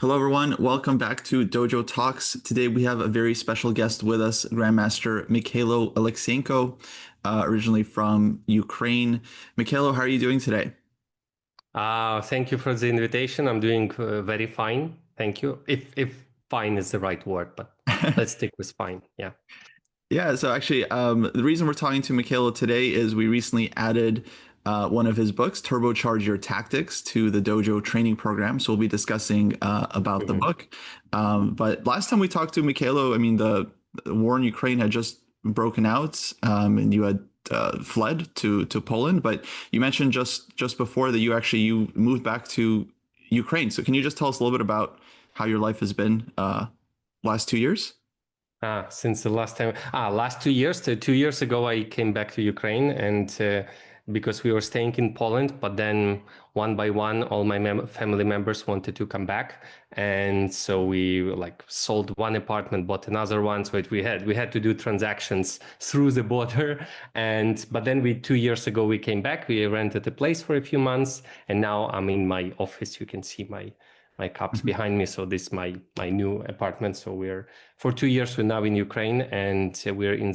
Hello, everyone. Welcome back to Dojo Talks. Today we have a very special guest with us, Grandmaster Mykhaylo Oleksiyenko, originally from Ukraine. Mykhaylo, how are you doing today? Thank you for the invitation. I'm doing very fine. Thank you. If fine is the right word, but let's stick with fine. Yeah. Yeah, so actually, the reason we're talking to Mykhaylo today is we recently added one of his books, Turbocharge Your Tactics, to the Dojo training program. So we'll be discussing about the Mhm. book. But last time we talked to Mykhaylo, I mean, the war in Ukraine had just broken out, and you had fled to Poland. But you mentioned just before that you moved back to Ukraine. So can you just tell us a little bit about how your life has been last 2 years? Since the last 2 years, 2 years ago, I came back to Ukraine and because we were staying in Poland, but then one by one, all my family members wanted to come back. And so we like sold one apartment, bought another one. So we had to do transactions through the border. But then 2 years ago, we came back, we rented a place for a few months. And now I'm in my office. You can see my cups behind me. So this is my new apartment. So for 2 years, we're now in Ukraine, and we're in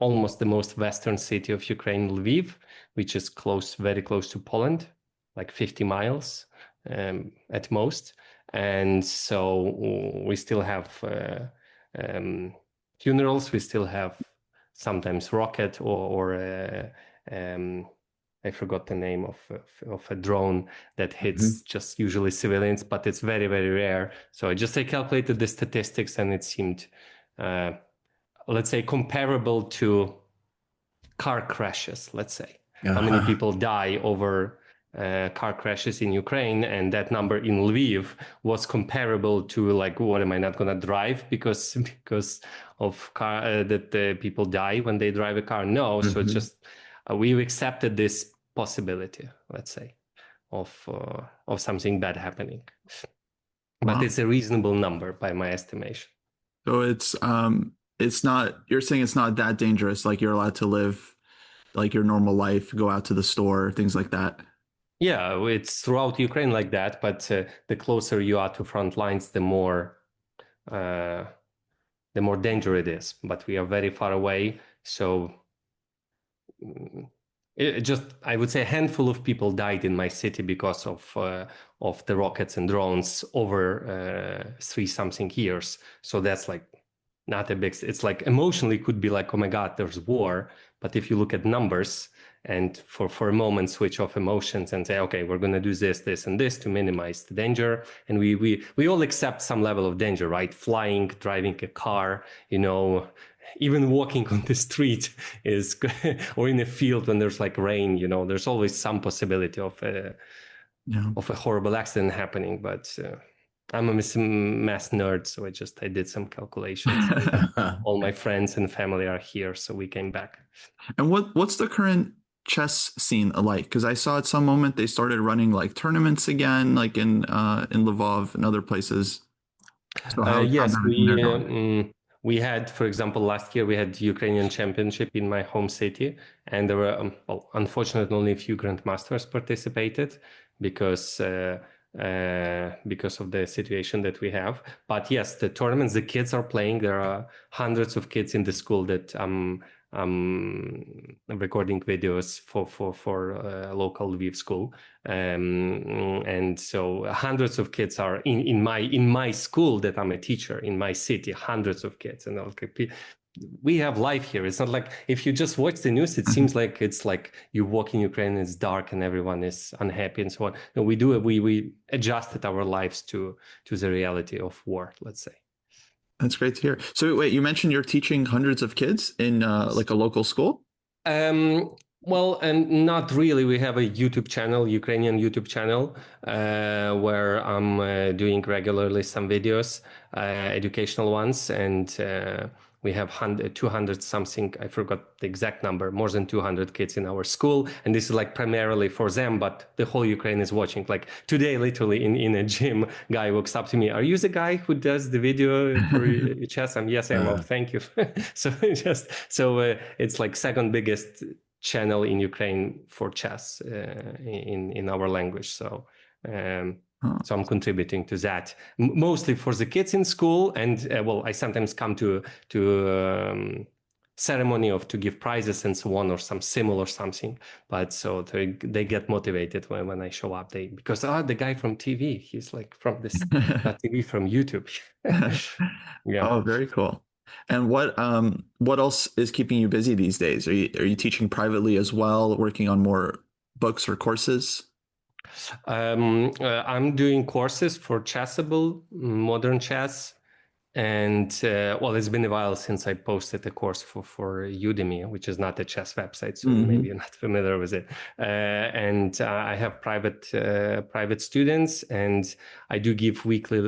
almost the most western city of Ukraine, Lviv, which is very close to Poland, like 50 miles at most. And so we still have funerals. We still have sometimes rocket or I forgot the name of a drone that hits just usually civilians, but it's very, very rare. So I calculated the statistics, and it seemed, let's say, comparable to car crashes. Let's say how many Uh, people die over car crashes in Ukraine, and that number in Lviv was comparable to like, what am I not gonna drive because of car that people die when they drive a car? No, so it's just we've accepted this possibility, let's say, of something bad happening, but wow. it's a reasonable number by my estimation. So it's not, you're saying it's not that dangerous, like you're allowed to live like your normal life, go out to the store, things like that. Yeah, it's throughout Ukraine like that, but the closer you are to front lines, uh, the more danger it is. But we are very far away, so mm, I would say a handful of people died in my city because of the rockets and drones over 3 something years. So that's like not a big. It's like emotionally could be like, oh my God, there's war. But if you look at numbers and for a moment switch off emotions and say, okay, we're going to do this and this to minimize the danger, and we all accept some level of danger, right? Flying, driving a car, even walking on the street is or in a field when there's like rain, there's always some possibility Yeah. of a horrible accident happening. But I'm a math nerd, so I did some calculations, and all my friends and family are here, so we came back. And what's the current chess scene like? Because I saw at some moment they started running like tournaments again, like in Lvov and other places. So how's Yes, everything there going? we had, for example, last year we had Ukrainian championship in my home city, and there were, well, unfortunately, only a few grandmasters participated because because of the situation that we have. But yes, the tournaments, the kids are playing. There are hundreds of kids in the school that recording videos for local Lviv school, and so hundreds of kids are in my school that I'm a teacher in my city. Hundreds of kids, and we have life here. It's not like if you just watch the news, it seems like it's like you walk in Ukraine, it's dark and everyone is unhappy and so on. No, we adjusted our lives to the reality of war, let's say. That's great to hear. So wait, you mentioned you're teaching hundreds of kids in like a local school? Well, and not really. We have a YouTube channel, Ukrainian YouTube channel, where I'm doing regularly some videos, educational ones, and we have 200 something. I forgot the exact number. More than 200 kids in our school, and this is like primarily for them, but the whole Ukraine is watching. Like today, literally in a gym, guy walks up to me. Are you the guy who does the video for chess? Yes, I am. Oh, thank you. So it's like second biggest channel in Ukraine for chess in our language. So Oh. So I'm contributing to that, mostly for the kids in school, and well, I sometimes come to ceremony to give prizes and so on, or some sim or something. But so they get motivated when I show up. Because the guy from TV, he's like from this not TV, from YouTube. Yeah. Oh, very cool. And what else is keeping you busy these days? Are you teaching privately as well, working on more books or courses? I'm doing courses for Chessable, modern chess, and well, it's been a while since I posted a course for Udemy, which is not a chess website, so maybe you're not familiar with it. And I have private students, and I do give weekly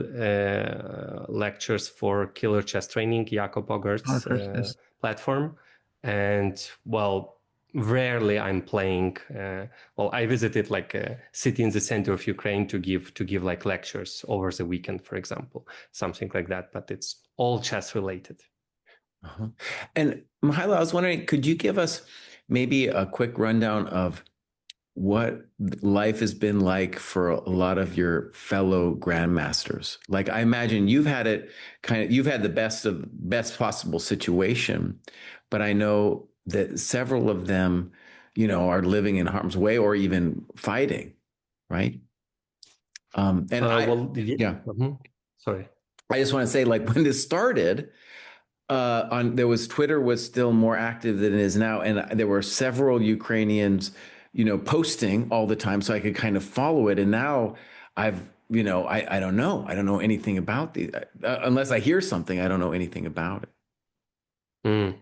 lectures for Killer Chess Training, Jakob Oh, Ogart's of course. platform. And well, rarely I'm playing. Well, I visited like a city in the center of Ukraine to give like lectures over the weekend, for example, something like that. But it's all chess related. Uh-huh. And Mykhaylo, I was wondering, could you give us maybe a quick rundown of what life has been like for a lot of your fellow grandmasters? Like, I imagine you've had the best possible situation, but I know that several of them, are living in harm's way or even fighting, right? Yeah. Sorry. I just want to say, like, when this started, Twitter was still more active than it is now, and there were several Ukrainians, posting all the time, so I could kind of follow it. And now I don't know anything about these unless I hear something. I don't know anything about it.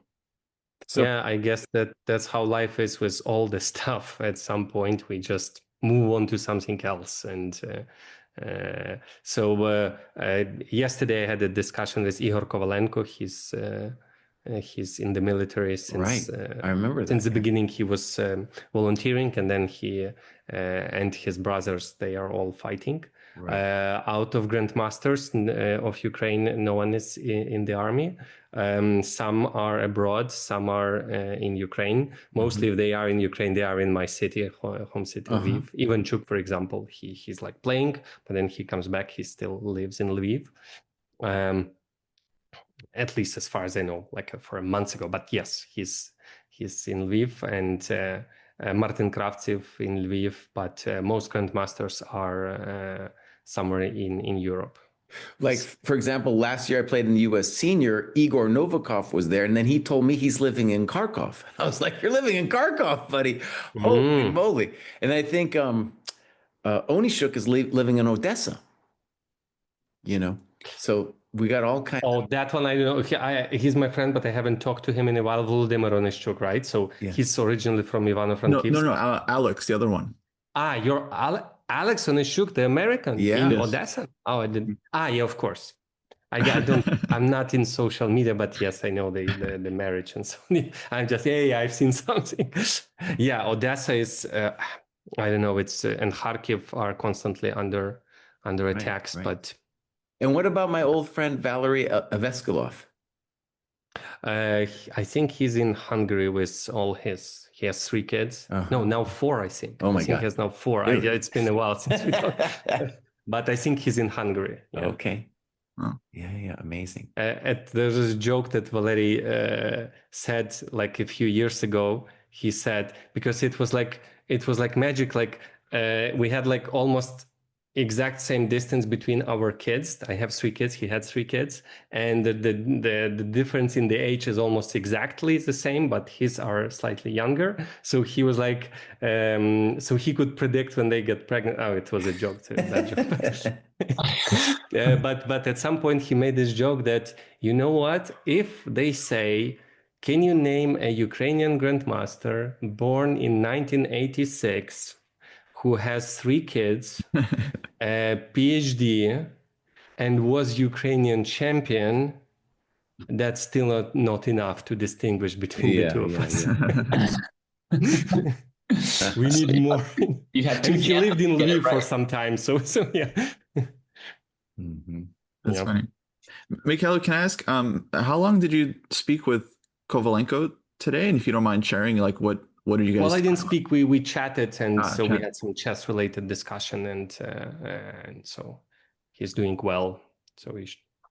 So yeah, I guess that's how life is with all the stuff. At some point, we just move on to something else. And so yesterday I had a discussion with Igor Kovalenko. He's in the military since I remember that. Since the beginning. He was volunteering, and then he and his brothers, they are all fighting. Out of Grandmasters of Ukraine, no one is in the army. Some are abroad, some are in Ukraine. Mostly if they are in Ukraine, they are in my city, home city, Lviv. Ivanchuk, for example, he's like playing, but then he comes back, he still lives in Lviv. At least as far as I know, like for a month ago. But yes, he's in Lviv, and Martin Kravtsev in Lviv, but most Grandmasters are somewhere in Europe. Like, for example, last year I played in the U.S. Senior, Igor Novikov was there, and then he told me he's living in Kharkov. I was like, you're living in Kharkov, buddy. Holy moly. And I think Onishuk is living in Odessa, so we got all kinds. Oh, that one I don't know. He's my friend, but I haven't talked to him in a while. Volodymyr Onishchuk, right? So he's originally from Ivano-Frankivsk. No, Alex, the other one. You're Alex Onishchuk, the American in Odessa. Oh, I didn't. Yeah, of course. I don't. I'm not in social media, but yes, I know the marriage and so on. I'm just I've seen something. Yeah, Odessa is. I don't know. It's and Kharkiv are constantly under attacks, but. And what about my old friend Valery Aveskalov? I think he's in Hungary with all his. He has 3 kids. No, now 4. I think. Oh my God! He has now 4. It's been a while since we talked. But I think he's in Hungary. Yeah. Okay. Oh. Yeah, amazing. There's a joke that Valery said like a few years ago. He said because it was like magic. Like we had like almost exact same distance between our kids. I have 3 kids. He had 3 kids, and the difference in the age is almost exactly the same, but his are slightly younger. So he was like, so he could predict when they get pregnant. Oh, it was a joke too. That joke. But at some point he made this joke that, you know what? If they say, can you name a Ukrainian grandmaster born in 1986 who has 3 kids, a PhD, and was Ukrainian champion, that's still not enough to distinguish between the two of us. We need more. You had 2 and he lived in Lviv for some time, so yeah. That's funny. Mykhaylo, can I ask, how long did you speak with Kovalenko today? And if you don't mind sharing, like what what are you guys? Well, I didn't speak. We chatted, and so we chat. had some chess-related discussion, and so he's doing well. So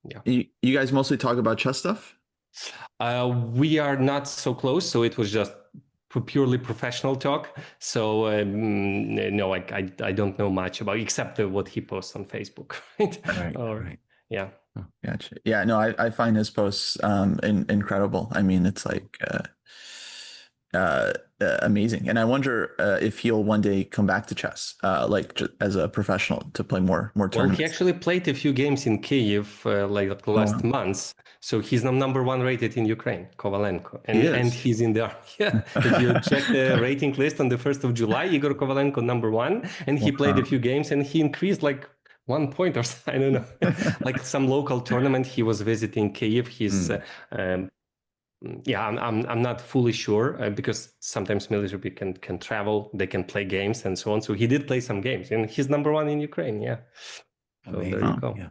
yeah. You guys mostly talk about chess stuff? We are not so close, so it was just purely professional talk. So no, I don't know much about except what he posts on Facebook, right? Right. Yeah. Oh, gotcha. Yeah, no, I find his posts incredible. I mean, it's like amazing, and I wonder if he'll one day come back to chess, like as a professional to play more Well, tournaments. he actually played a few games in Kyiv like the last months. So he's number one rated in Ukraine, Kovalenko, and he's in there. Yeah, if you check the rating list on the 1st of July, Igor Kovalenko number one, and he played a few games and he increased like 1 point or so, I don't know, like some local tournament he was visiting Kyiv. He's yeah, I'm not fully sure because sometimes military people can travel, they can play games and so on. So he did play some games, and he's number one in Ukraine. Yeah. So there you go. Yeah.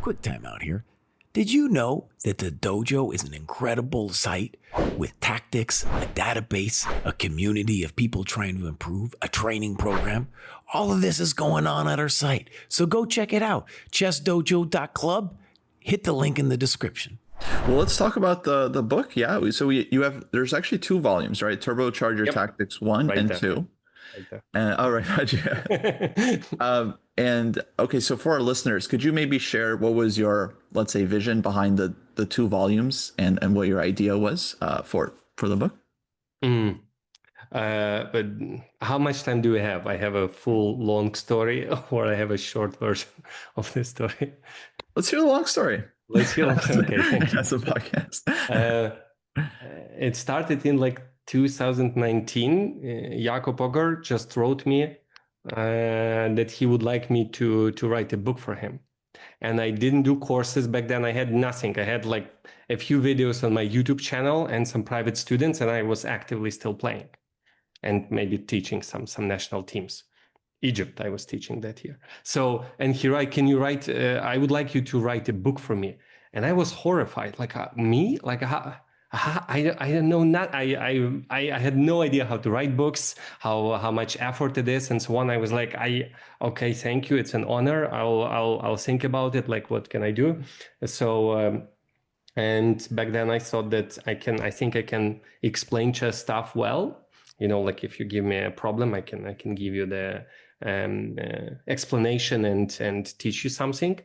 Quick time out here. Did you know that the Dojo is an incredible site with tactics, a database, a community of people trying to improve, a training program? All of this is going on at our site. So go check it out. ChessDojo.club. Hit the link in the description. Well, let's talk about the book. Yeah, so there's actually 2 volumes, right? Turbocharger Tactics 1 and 2. Right And and okay, so for our listeners, could you maybe share what was your, let's say, vision behind the 2 volumes and what your idea was for the book? But how much time do we have? I have a full long story, or I have a short version of the story. Let's hear the long story. Let's hear. Okay, thank you. That's a podcast. It started in like 2019. Jakob Ogger just wrote me that he would like me to write a book for him. And I didn't do courses back then. I had nothing. I had like a few videos on my YouTube channel and some private students, and I was actively still playing and maybe teaching some national teams. Egypt, I was teaching that year. So, and he write, can you write, I would like you to write a book for me. And I was horrified, like me, like I don't know, I had no idea how to write books, how much effort it is and so on. I was like, okay, thank you. It's an honor. I'll think about it. Like, what can I do? So, and back then I thought that I think I can explain chess stuff well. You know, like if you give me a problem, I can give you the explanation and teach you something,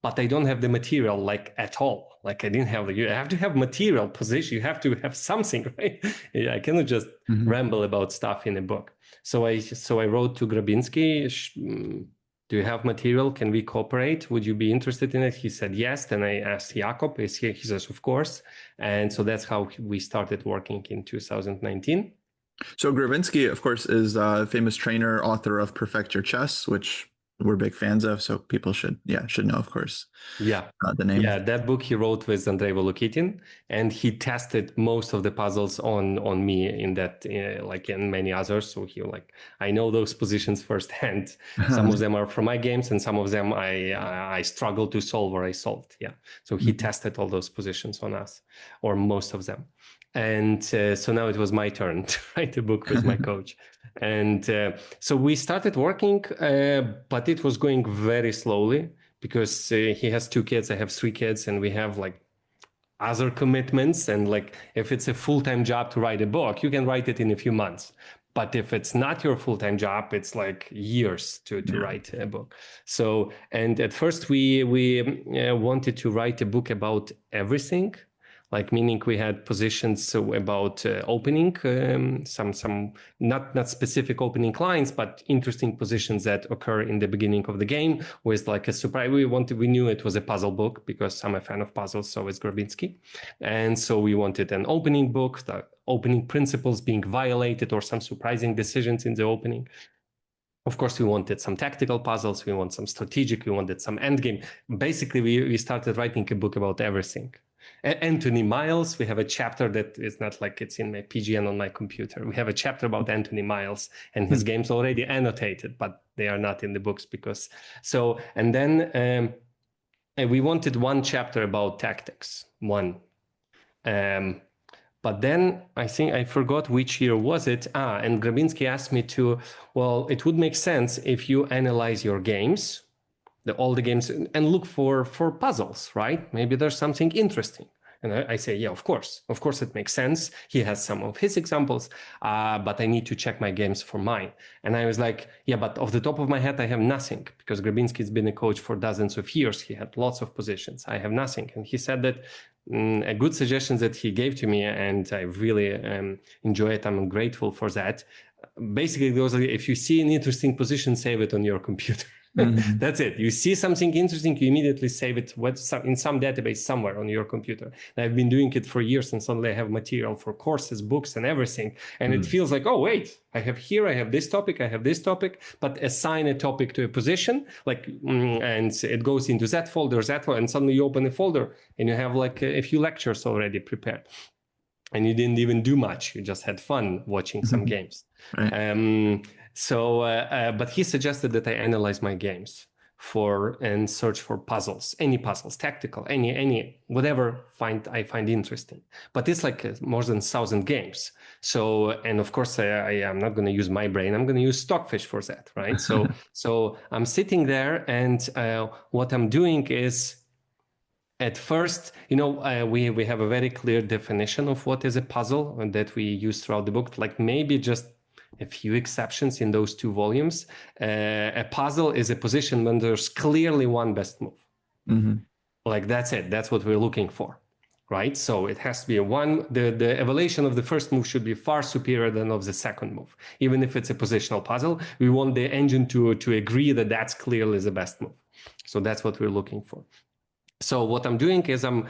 but I don't have the material like at all. Like I didn't have you have to have material position. You have to have something, right? I cannot just ramble about stuff in a book. So I wrote to Grabinski, do you have material? Can we cooperate? Would you be interested in it? He said yes. Then I asked Jakob. He says, of course. And so that's how we started working in 2019. So Grabinski, of course, is a famous trainer, author of Perfect Your Chess, which we're big fans of. So people should know, of course. Yeah. The name. Yeah, that book he wrote with Andrei Volokitin, and he tested most of the puzzles on me in that, like in many others. So he I know those positions firsthand. Some of them are from my games, and some of them I struggled to solve or I solved. Yeah. So he tested all those positions on us, or most of them. And so now it was my turn to write a book with my coach. And so we started working, but it was going very slowly because he has 2 kids, I have 3 kids, and we have like other commitments. And like if it's a full-time job to write a book, you can write it in a few months. But if it's not your full-time job, it's like years to write a book. So, and at first we wanted to write a book about everything. Like meaning we had positions about opening, some not specific opening lines, but interesting positions that occur in the beginning of the game with like a surprise. We knew it was a puzzle book because I'm a fan of puzzles, so is Grabinski. And so we wanted an opening book, the opening principles being violated or some surprising decisions in the opening. Of course, we wanted some tactical puzzles, we want some strategic, we wanted some endgame. Basically, we started writing a book about everything. Anthony Miles, we have a chapter that is not like it's in my PGN on my computer. We have a chapter about Anthony Miles and his games already annotated, but they are not in the books because so. And then and we wanted one chapter about tactics, one. But then I think I forgot which year was it. And Grabinski asked me to, well, it would make sense if you analyze your games, all the games, and look for puzzles, right? Maybe there's something interesting. And I say, yeah, of course it makes sense. He has some of his examples, but I need to check my games for mine. And I was like, yeah, but off the top of my head, I have nothing, because Grabinski's been a coach for dozens of years. He had lots of positions. I have nothing. And he said that a good suggestion that he gave to me, and I really enjoy it. I'm grateful for that. Basically, it goes like, if you see an interesting position, save it on your computer. Mm-hmm. That's it. You see something interesting, you immediately save it in some database somewhere on your computer. And I've been doing it for years, and suddenly I have material for courses, books, and everything. And it feels like, oh, wait, I have this topic, but assign a topic to a position, and it goes into that folder, and suddenly you open a folder and you have like a few lectures already prepared. And you didn't even do much. You just had fun watching some games. Right. But he suggested that I analyze my games and search for puzzles, any puzzles, tactical, any whatever I find interesting. But it's like more than 1,000 games. So, and of course, I am not going to use my brain. I'm going to use Stockfish for that, right? So I'm sitting there, and what I'm doing is, at first, we have a very clear definition of what is a puzzle, and that we use throughout the book, like maybe just a few exceptions in those 2 volumes. A puzzle is a position when there's clearly one best move. Mm-hmm. Like that's it. That's what we're looking for, right? So it has to be the evaluation of the first move should be far superior than of the second move. Even if it's a positional puzzle, we want the engine to agree that that's clearly the best move. So that's what we're looking for. So what I'm doing is I'm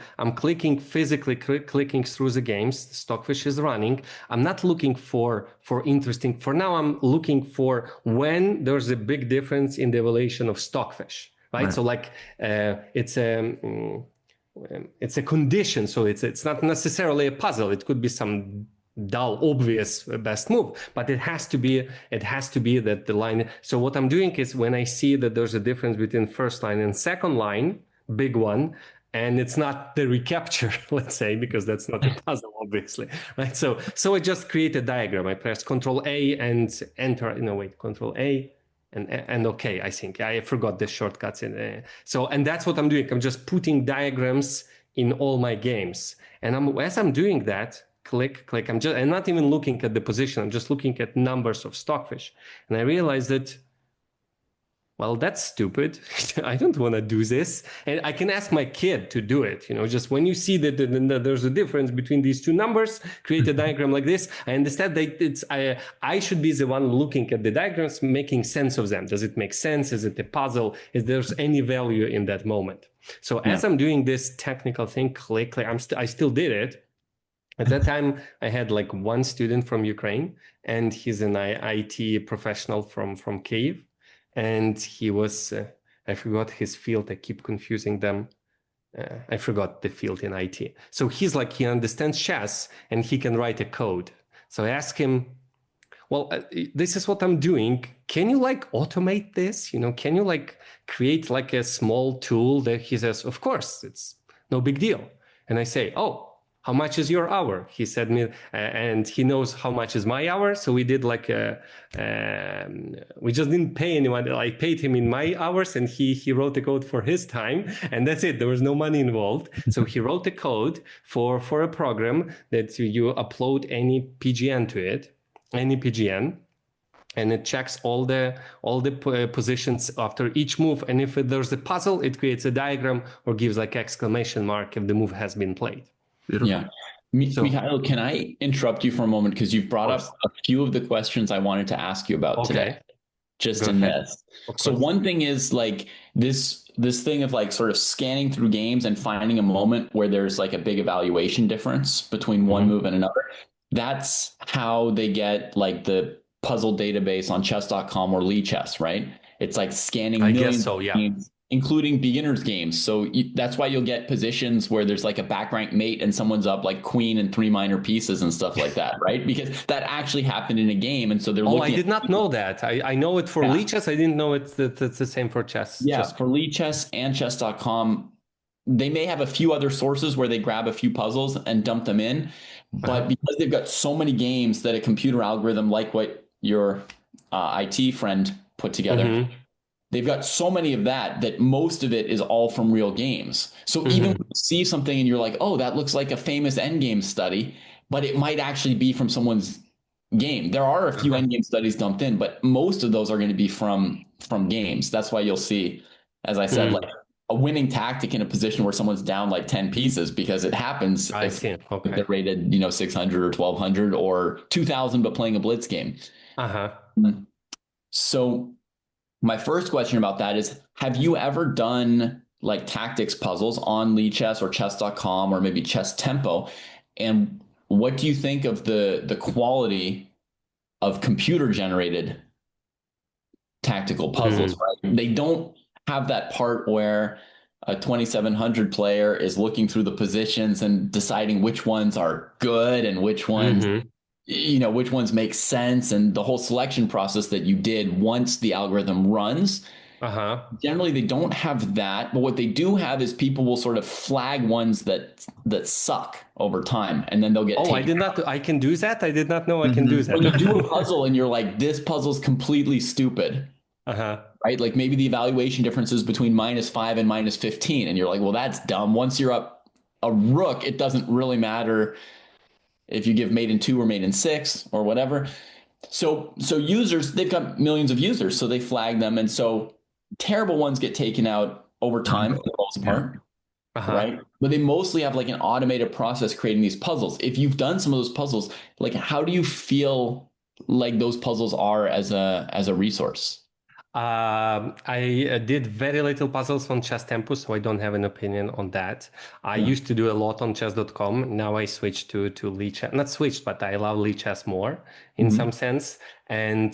physically clicking through the games. The Stockfish is running. I'm not looking for interesting. For now, I'm looking for when there's a big difference in the evaluation of Stockfish, right? So like it's a condition. So it's not necessarily a puzzle. It could be some dull, obvious best move, but it has to be that the line. So what I'm doing is, when I see that there's a difference between first line and second line, big one, and it's not the recapture, let's say, because that's not a puzzle, obviously, right? So I just create a diagram. I press Control A and enter. Control A and OK. I think I forgot the shortcuts in. And that's what I'm doing. I'm just putting diagrams in all my games, and as I'm doing that, click. I'm not even looking at the position. I'm just looking at numbers of Stockfish, and I realize that, well, that's stupid. I don't want to do this. And I can ask my kid to do it. Just when you see that there's a difference between these 2 numbers, create a diagram like this. I understand that I should be the one looking at the diagrams, making sense of them. Does it make sense? Is it a puzzle? Is there any value in that moment? So as I'm doing this technical thing, click, I still did it. At that time, I had like one student from Ukraine, and he's an IT professional from Kyiv. And he was, I forgot his field. I keep confusing them. I forgot the field in IT. So he's like, he understands chess and he can write a code. So I asked him, well, this is what I'm doing. Can you automate this? Can you create a small tool that he says, of course, it's no big deal. And I say, oh, how much is your hour? He said me, and he knows how much is my hour. So we did we just didn't pay anyone. I paid him in my hours, and he wrote the code for his time, and that's it. There was no money involved. So he wrote the code for a program that you upload any PGN to it, any PGN, and it checks all the positions after each move. And if there's a puzzle, it creates a diagram or gives exclamation mark if the move has been played. Beautiful. Yeah. Mykhaylo, can I interrupt you for a moment? Because you've brought up a few of the questions I wanted to ask you about today. Just in this. So one thing is this thing of sort of scanning through games and finding a moment where there's a big evaluation difference between one move and another. That's how they get the puzzle database on chess.com or Lichess, right? It's scanning millions of games, including beginners games. So that's why you'll get positions where there's a back rank mate and someone's up queen and 3 minor pieces and stuff like that, right? Because that actually happened in a game. And so they're looking. I did not know that. I know it for Lichess. I didn't know it's the same for chess. Yeah, for Lichess and chess.com, they may have a few other sources where they grab a few puzzles and dump them in. But because they've got so many games that a computer algorithm like what your IT friend put together, they've got so many of that most of it is all from real games. So even when you see something and you're like, oh, that looks like a famous endgame study, but it might actually be from someone's game. There are a few endgame studies dumped in, but most of those are going to be from games. That's why you'll see, as I said, like a winning tactic in a position where someone's down like 10 pieces, because it happens if they're rated, 600 or 1200 or 2000, but playing a blitz game. So my first question about that is, have you ever done like tactics puzzles on Lichess or chess.com or maybe Chess Tempo? And what do you think of the quality of computer generated tactical puzzles? Right? They don't have that part where a 2700 player is looking through the positions and deciding which ones are good and which ones which ones make sense, and the whole selection process that you did once the algorithm runs. Generally, they don't have that, but what they do have is people will sort of flag ones that suck over time, and then they'll get. I did not. I can do that. I did not know I can do that. When you do a puzzle and you're like, this puzzle's completely stupid. Right? Like maybe the evaluation differences between -5 and -15, and you're like, well, that's dumb. Once you're up a rook, it doesn't really matter if you give mate in 2 or mate in 6 or whatever. So users, they've got millions of users, so they flag them, and so terrible ones get taken out over time for the most part, right? But they mostly have like an automated process creating these puzzles. If you've done some of those puzzles, like how do you feel like those puzzles are as a resource? I did very little puzzles on Chess Tempo, so I don't have an opinion on that. I used to do a lot on chess.com. Now I switched to Lichess. Not switched, but I love Lichess more in some sense. And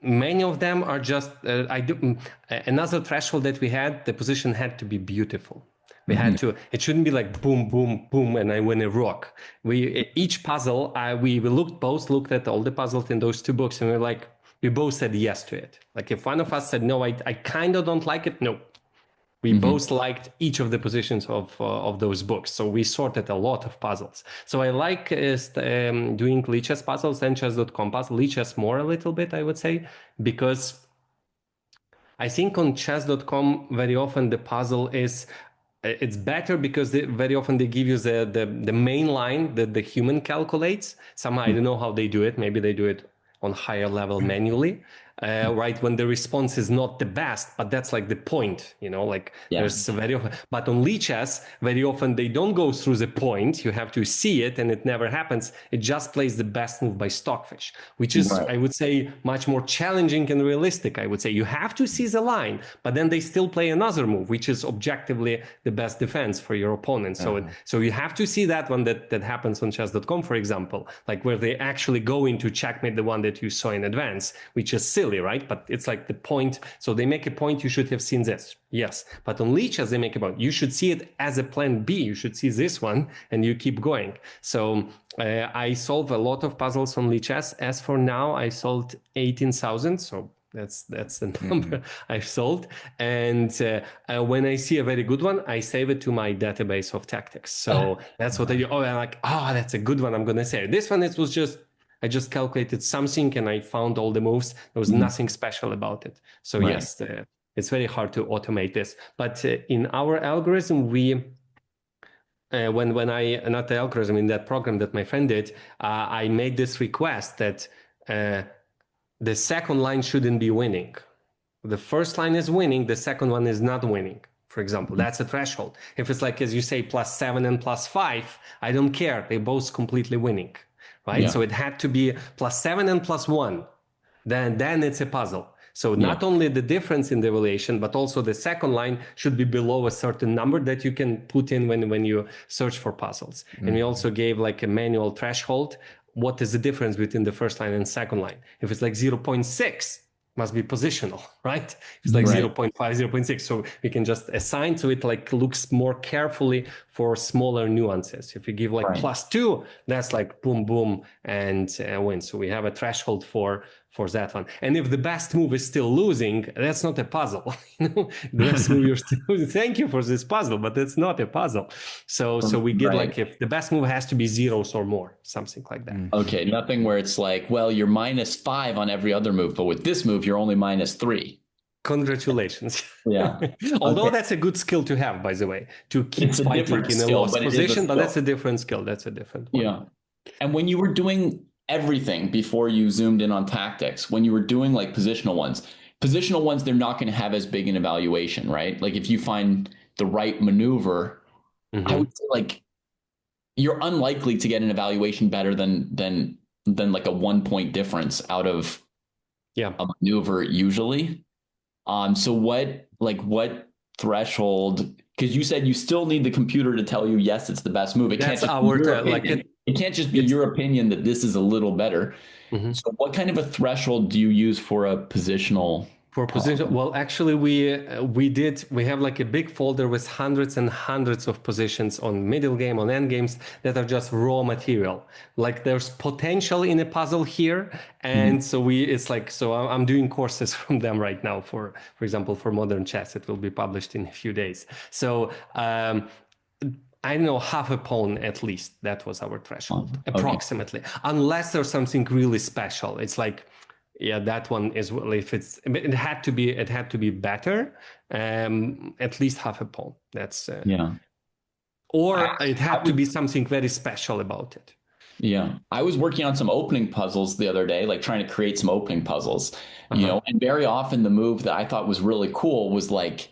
many of them are just, another threshold that we had, the position had to be beautiful. We had to, it shouldn't be like boom, boom, boom, and I win a rook. Each puzzle, we both looked at all the puzzles in those 2 books, and we both said yes to it. Like if one of us said, no, I kind of don't like it. No, we both liked each of the positions of those books. So we sorted a lot of puzzles. So I like doing Lichess puzzles and chess.com puzzles. Lichess more a little bit, I would say, because I think on chess.com very often the puzzle is, it's better because very often they give you the main line that the human calculates. Somehow, I don't know how they do it. Maybe they do it on higher level manually, right? When the response is not the best, but that's like the point, there's very often, but on Lichess, very often they don't go through the point. You have to see it, and it never happens. It just plays the best move by Stockfish, which is, I would say, much more challenging and realistic. I would say you have to see the line, but then they still play another move, which is objectively the best defense for your opponent. So you have to see that one that happens on chess.com, for example, like where they actually go into checkmate the one that you saw in advance, which is silly, right? But it's like the point. So they make a point, you should have seen this. Yes. But on Lichess, they make a point. You should see it as a plan B. You should see this one and you keep going. So I solve a lot of puzzles on Lichess. As for now, I solved 18,000. So that's the number I've solved. And when I see a very good one, I save it to my database of tactics. So that's what I do. I'm like, that's a good one. I'm going to save this one. It was just, I just calculated something and I found all the moves. There was nothing special about it. So yes, it's very hard to automate this. But in our algorithm, we, when I, not the algorithm, in that program that my friend did, I made this request that the second line shouldn't be winning. The first line is winning, the second one is not winning. For example, that's a threshold. If it's like, as you say, +7 and +5, I don't care. They're both completely winning. Right? So it had to be +7 and +1. Then it's a puzzle. So not only the difference in the evaluation, but also the second line should be below a certain number that you can put in when you search for puzzles. And we also gave like a manual threshold. What is the difference between the first line and second line? If it's like 0.6, must be positional, right? It's like 0.5, 0.6. So we can just assign to it, like looks more carefully for smaller nuances. If you give like +2, that's like boom, boom, and win. So we have a threshold for for that one. And if the best move is still losing, that's not a puzzle. The best move you're still losing. Thank you for this puzzle, but it's not a puzzle. So we get like if the best move has to be zeros or more, something like that. Okay, nothing where it's like, well, you're -5 on every other move, but with this move, you're only -3. Congratulations. Yeah. Although that's a good skill to have, by the way, to keep fighting in a lost position, but that's a different skill. That's a different one. Yeah. And when you were doing everything before you zoomed in on tactics, when you were doing like positional ones, they're not going to have as big an evaluation, right? Like if you find the right maneuver, I would say like you're unlikely to get an evaluation better than like a 1 point difference out of a maneuver usually. So what threshold? Because you said you still need the computer to tell you yes, it's the best move. It can't just be your opinion that this is a little better. So what kind of a threshold do you use for a positional? For position, well, actually, we have like a big folder with hundreds and hundreds of positions on middle game, on end games that are just raw material. Like there's potential in a puzzle here, and so I'm doing courses from them right now. For example, for modern chess, it will be published in a few days. So I don't know, half a pawn at least. That was our threshold, approximately. Unless there's something really special, it's like. Yeah, that one is, well, if it had to be better, at least half a pawn. That's or it had to be something very special about it. Yeah, I was working on some opening puzzles the other day, like trying to create some opening puzzles, you know, and very often the move that I thought was really cool was like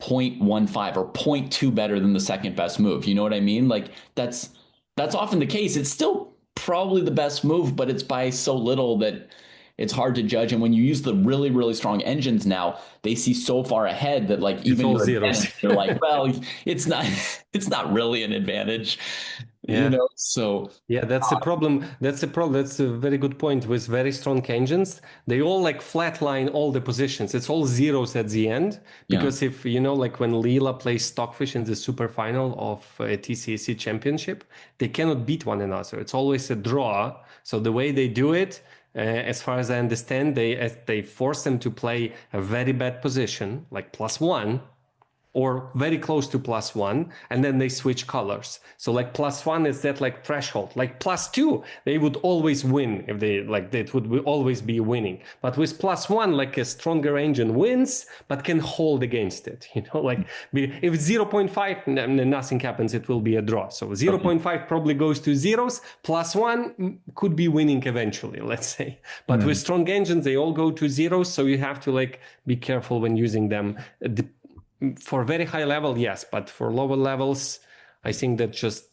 0.15 or 0.2 better than the second best move. You know what I mean? Like that's often the case. It's still probably the best move, but it's by so little that it's hard to judge. And when you use the really, really strong engines now, they see so far ahead that like even your zeros, you're like, well, it's not really an advantage. You know, so that's a problem. That's a very good point. With very strong engines, they all like flatline all the positions. It's all zeros at the end, because if you know, like when Leela plays Stockfish in the super final of a TCAC championship, they cannot beat one another. It's always a draw. So the way they do it, as far as I understand, they force them to play a very bad position, like +1, or very close to +1, and then they switch colors. So like +1 is that like threshold. Like +2, they would always win if they like that would always be winning. But with +1, like a stronger engine wins, but can hold against it. You know, like if it's 0.5, nothing happens. It will be a draw. So 0.5 probably goes to zeros. +1 could be winning eventually, let's say. But with strong engines, they all go to zeros. So you have to like be careful when using them. For very high level, yes, but for lower levels, I think that's just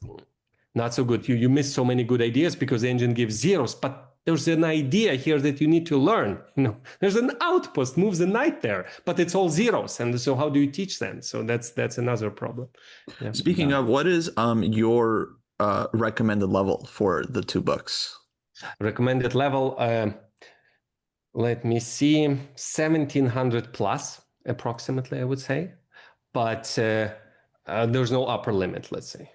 not so good. You miss so many good ideas because the engine gives zeros, but there's an idea here that you need to learn. You know, there's an outpost, moves a knight there, but it's all zeros. And so how do you teach them? So that's another problem. Yeah. Speaking of, what is your recommended level for the two books? Recommended level, let me see, 1700 plus. Approximately, I would say, but there's no upper limit. Let's say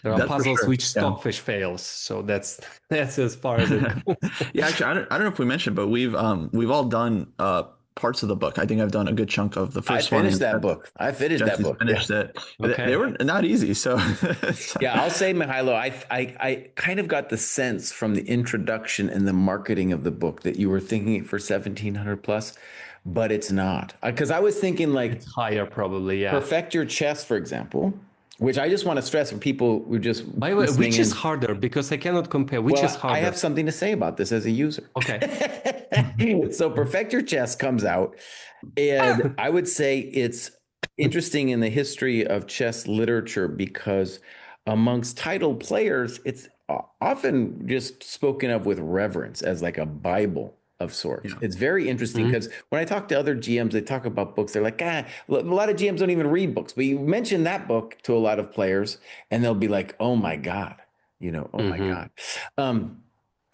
there are puzzles which Stockfish fails, so that's as far as it goes. Actually, I don't know if we mentioned, but we've all done parts of the book. I think I've done a good chunk of the first one. I finished that book. Finished it. Okay. They were not easy. So I'll say, Mykhaylo, I kind of got the sense from the introduction and the marketing of the book that you were thinking it for 1700 plus. But it's not, because I was thinking like it's higher probably. Yeah. Perfect Your Chess, for example, which I just want to stress for people who just. By the way, which is harder? Because I cannot compare. Which is harder? I have something to say about this as a user. Okay. So Perfect Your Chess comes out, and I would say it's interesting in the history of chess literature because amongst titled players, it's often just spoken of with reverence as like a Bible of sorts. It's very interesting because when I talk to other GMs, they talk about books. They're like, a lot of GMs don't even read books. But you mention that book to a lot of players, and they'll be like, "Oh my god," you know, "Oh my god."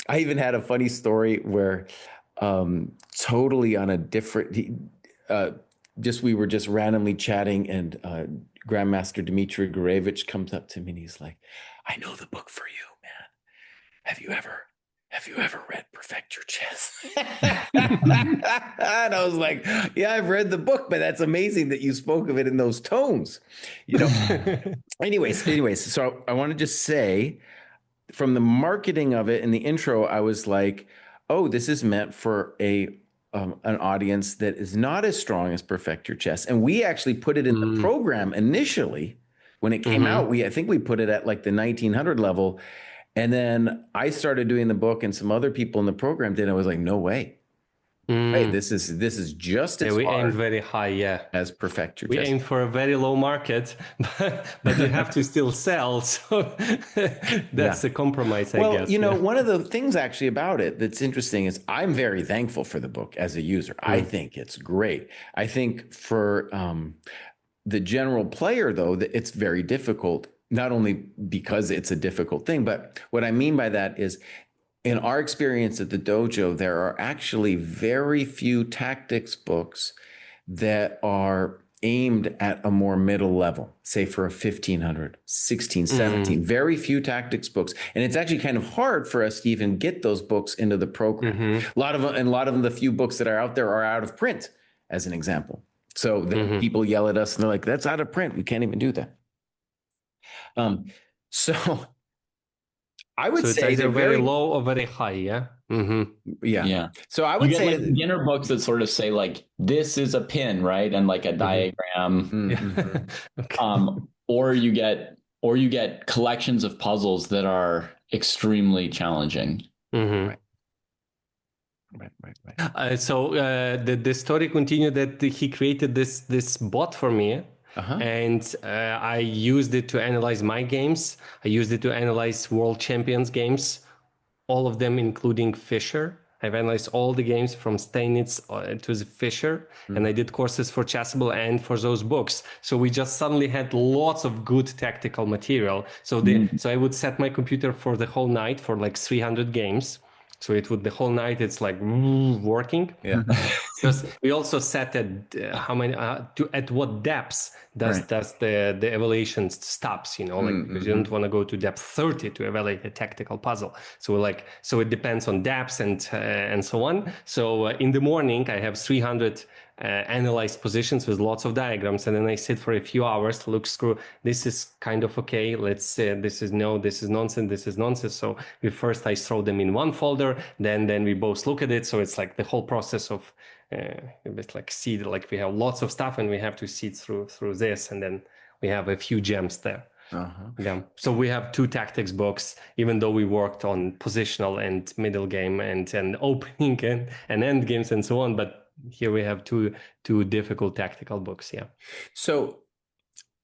I even had a funny story where, totally on a different, we were just randomly chatting, and Grandmaster Dmitry Gurevich comes up to me and he's like, "I know the book for you, man. Have you ever have you ever read Perfect Your Chess? And I was like, yeah, I've read the book, but that's amazing that you spoke of it in those tones. Anyways, so I want to just say, from the marketing of it and the intro, I was like, oh, this is meant for an audience that is not as strong as Perfect Your Chess. And we actually put it in the program initially. When it came out, I think we put it at like the 1900 level. And then I started doing the book, and some other people in the program did. And I was like, no way. Hey, this is just as we hard aimed very high, as Perfect Your We Chess. aim for a very low market, but you have to still sell. So that's the compromise, I guess. Well, one of the things actually about it that's interesting is I'm very thankful for the book as a user. I think it's great. I think for the general player, though, that it's very difficult, not only because it's a difficult thing, but what I mean by that is, in our experience at the dojo, there are actually very few tactics books that are aimed at a more middle level, say for a 1500, 16, 17, very few tactics books. And it's actually kind of hard for us to even get those books into the program. A lot of them, the few books that are out there are out of print, as an example. So then people yell at us and they're like, that's out of print. We can't even do that. So I would say it's they're very low or very high, yeah? Yeah. So I would say like beginner books that sort of say like, this is a pin, right? And like a diagram. Or you get collections of puzzles that are extremely challenging. Right. So the story continued that he created this bot for me. And I used it to analyze my games. I used it to analyze world champions games, all of them, including Fischer. I've analyzed all the games from Steinitz to Fischer, and I did courses for Chessable and for those books. So we just suddenly had lots of good tactical material. So so I would set my computer for the whole night for like 300 games. So the whole night it's like working. Yeah. Because we also set at how many at what depths does the evaluation stops, because you don't want to go to depth 30 to evaluate a tactical puzzle. So it depends on depths and so on. So in the morning I have 300 analyzed positions with lots of diagrams, and then I sit for a few hours to look through. This is kind of okay. Let's say this is nonsense. This is nonsense. So first I throw them in one folder, then we both look at it. So it's like the whole process of a bit like we have lots of stuff and we have to see through this, and then we have a few gems there. Yeah. So we have 2 tactics books, even though we worked on positional and middle game and opening and end games and so on, but here we have two difficult tactical books. Yeah. So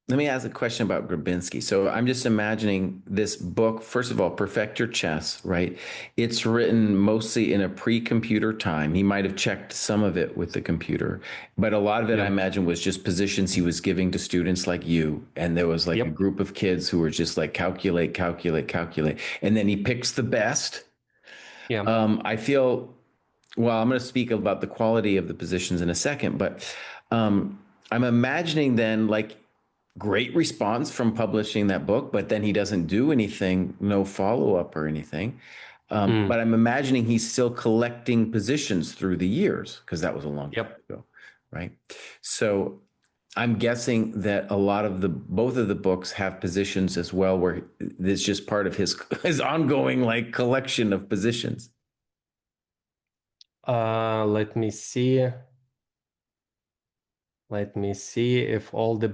let me ask a question about Grabinski. So I'm just imagining this book. First of all, Perfect Your Chess, right? It's written mostly in a pre-computer time. He might have checked some of it with the computer, but a lot of it, I imagine, was just positions he was giving to students like you. And there was like a group of kids who were just like calculate. And then he picks the best. Yeah. I feel, well, I'm going to speak about the quality of the positions in a second, but I'm imagining then like great response from publishing that book, but then he doesn't do anything, no follow-up or anything. But I'm imagining he's still collecting positions through the years, because that was a long time ago, right? So I'm guessing that a lot of both of the books have positions as well, where it's just part of his ongoing like collection of positions. Let me see. Let me see if all the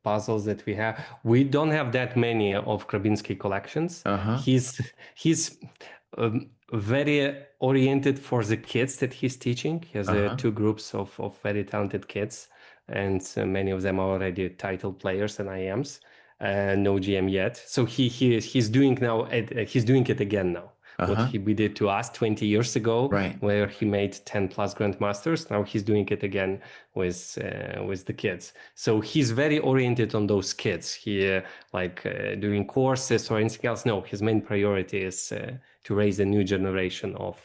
puzzles that we have. We don't have that many of Grabinski collections. He's very oriented for the kids that he's teaching. He has 2 groups of very talented kids, and many of them are already title players and IMs. No GM yet. So he's doing it again now. What we did to us 20 years ago, where he made 10 plus Grandmasters. Now he's doing it again with the kids. So he's very oriented on those kids. He doing courses or anything else. No, his main priority is to raise a new generation of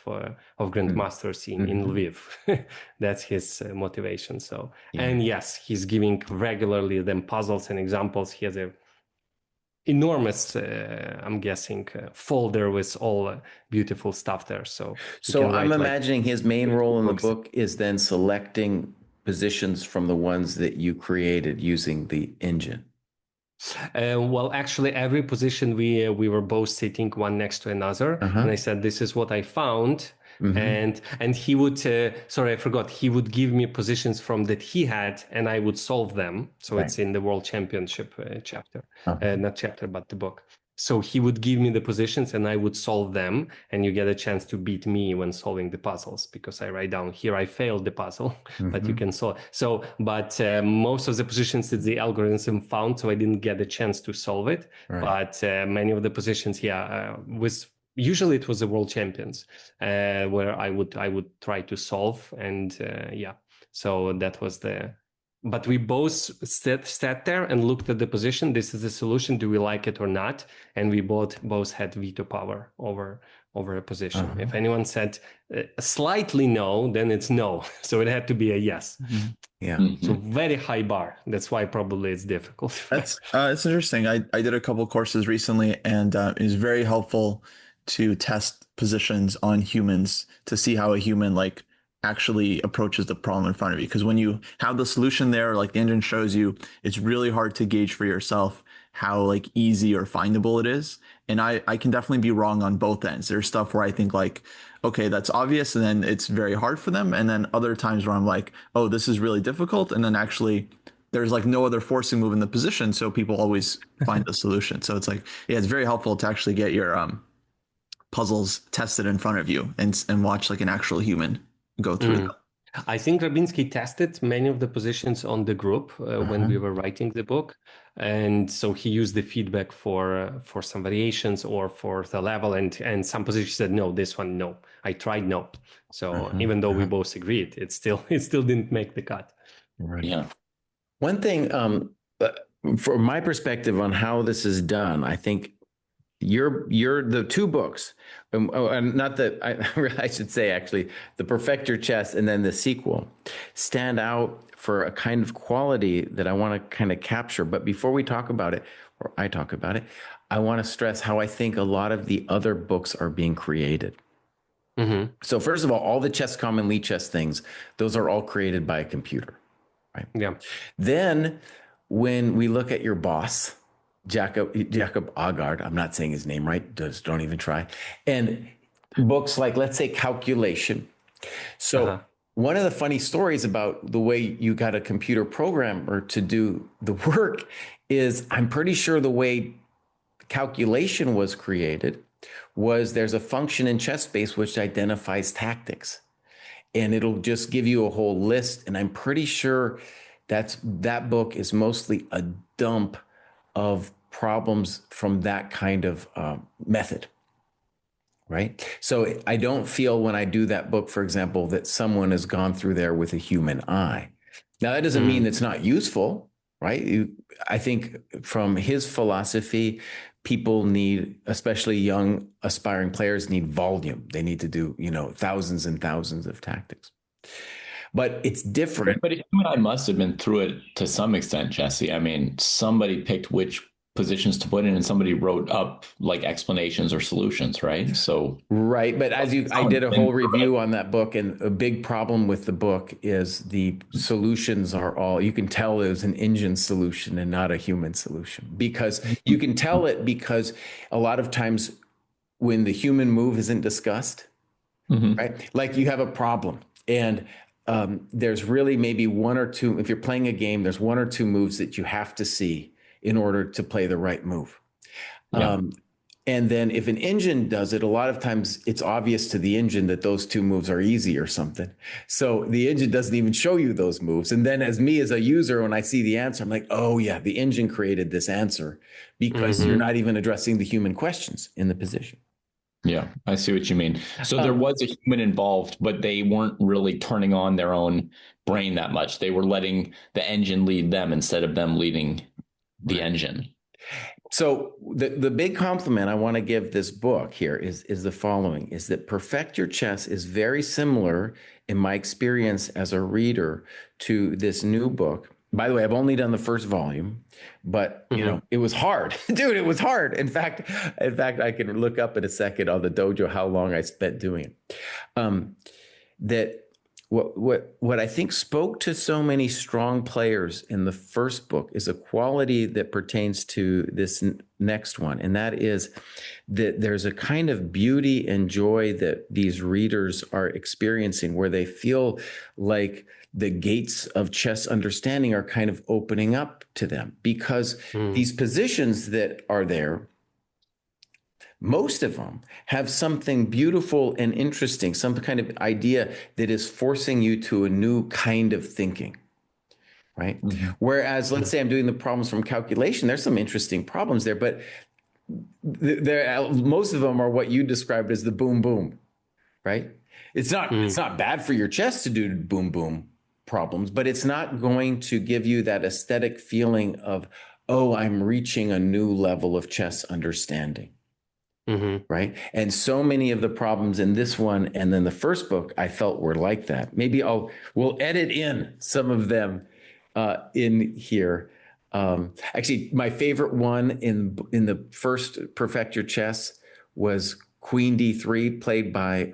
Grandmasters in Lviv. That's his motivation. So, and yes, he's giving regularly them puzzles and examples. He has enormous, I'm guessing, folder with all beautiful stuff there. So I'm imagining his main role in the book is then selecting positions from the ones that you created using the engine. Well, actually, every position we were both sitting one next to another, and I said, "This is what I found." And he would, sorry, I forgot. He would give me positions from that he had, and I would solve them. So it's in the World Championship chapter, not chapter, but the book. So he would give me the positions, and I would solve them, and you get a chance to beat me when solving the puzzles, because I write down here I failed the puzzle, but you can solve. So, but most of the positions that the algorithm found, so I didn't get a chance to solve it. But many of the positions, with usually it was the world champions where I would try to solve, and so that was the. But we both sat there and looked at the position. This is the solution. Do we like it or not? And we both had veto power over a position. If anyone said slightly no, then it's no. So it had to be a yes. So very high bar. That's why probably it's difficult. That's it's interesting. I did a couple courses recently, and it was very helpful to test positions on humans to see how a human actually approaches the problem in front of you. Because when you have the solution there, like the engine shows you, it's really hard to gauge for yourself how easy or findable it is. And I can definitely be wrong on both ends. There's stuff where I think okay, that's obvious, and then it's very hard for them. And then other times where I'm like, oh, this is really difficult. And then actually there's no other forcing move in the position. So people always find the solution. So it's it's very helpful to actually get your puzzles tested in front of you and watch an actual human go through them. I think Rabinski tested many of the positions on the group when we were writing the book, and so he used the feedback for some variations or for the level, and some positions said no, this one no. I tried no. So even though we both agreed, it still didn't make the cut. Right. Yeah. One thing, from my perspective on how this is done, I think you're the two books, and not that I should say actually, the Perfect Your Chess and then the sequel stand out for a kind of quality that I want to kind of capture. But before we talk about it, or I talk about it, I want to stress how I think a lot of the other books are being created. So first of all the Chess.com and Lichess things, those are all created by a computer, right? Yeah. Then when we look at your boss, Jacob Agard, I'm not saying his name right, don't even try. And books like, let's say, Calculation. So one of the funny stories about the way you got a computer programmer to do the work is, I'm pretty sure the way Calculation was created was there's a function in ChessBase which identifies tactics. And it'll just give you a whole list. And I'm pretty sure that book is mostly a dump of problems from that kind of method, right? So I don't feel when I do that book, for example, that someone has gone through there with a human eye. Now, that doesn't mean it's not useful, right? I think from his philosophy, people need, especially young aspiring players, need volume. They need to do, thousands and thousands of tactics. But it's different. But you and I must have been through it to some extent, Jesse. I mean, somebody picked which positions to put in and somebody wrote up explanations or solutions, right? So right, but I did a whole review on that book, and a big problem with the book is the solutions are all, you can tell it was an engine solution and not a human solution, because you can tell it because a lot of times when the human move isn't discussed, right? Like you have a problem and there's really maybe one or two, if you're playing a game, there's one or two moves that you have to see in order to play the right move. Yeah. And then if an engine does it, a lot of times it's obvious to the engine that those two moves are easy or something. So the engine doesn't even show you those moves. And then as a user, when I see the answer, I'm like, oh yeah, the engine created this answer because you're not even addressing the human questions in the position. Yeah, I see what you mean. So there was a human involved, but they weren't really turning on their own brain that much. They were letting the engine lead them instead of them leading the engine. So the big compliment I want to give this book here is the following, is that Perfect Your Chess is very similar in my experience as a reader to this new book, By the way, I've only done the first volume, but you know, it was hard. Dude, it was hard. In fact, I can look up in a second on the dojo how long I spent doing it. That what I think spoke to so many strong players in the first book is a quality that pertains to this next one, and that is that there's a kind of beauty and joy that these readers are experiencing where they feel like the gates of chess understanding are kind of opening up to them, because these positions that are there, most of them have something beautiful and interesting, some kind of idea that is forcing you to a new kind of thinking, right? Whereas, let's say I'm doing the problems from calculation, there's some interesting problems there, but most of them are what you described as the boom boom, right? It's not bad for your chess to do boom boom problems, but it's not going to give you that aesthetic feeling of, oh, I'm reaching a new level of chess understanding. Right. And so many of the problems in this one and then the first book I felt were like that. Maybe we'll edit in some of them in here. Actually, my favorite one in the first Perfect Your Chess was Queen D3, played by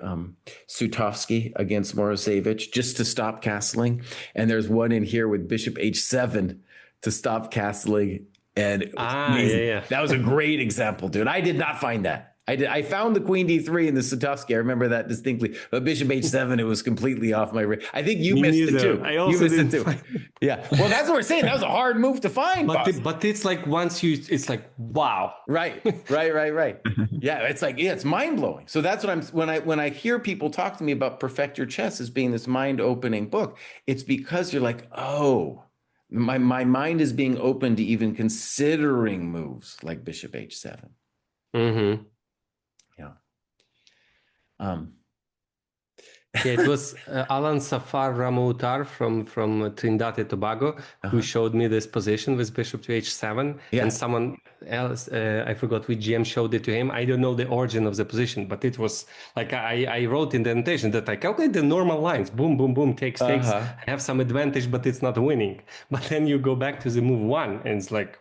Sutovsky against Morozevich, just to stop castling. And there's one in here with Bishop H7 to stop castling. And it was amazing. Yeah. That was a great example, dude. I did not find that. I found the Queen D3 in the Sutovsky. I remember that distinctly. But Bishop H7, it was completely off my radar. I think you missed it too. I also missed didn't. Yeah. Well, that's what we're saying. That was a hard move to find. But it's like it's like, wow. Right. Yeah, it's mind blowing. So that's what when I hear people talk to me about Perfect Your Chess as being this mind opening book, it's because you're like, oh, my mind is being open to even considering moves like Bishop H7. Yeah, it was Alan Safar Ramoutar from Trinidad and Tobago who showed me this position with Bishop to H7, and someone else, I forgot which GM showed it to him. I don't know the origin of the position, but it was like I wrote in the annotation that I calculate the normal lines, boom, boom, boom, takes, I have some advantage, but it's not winning. But then you go back to the move one, and it's like,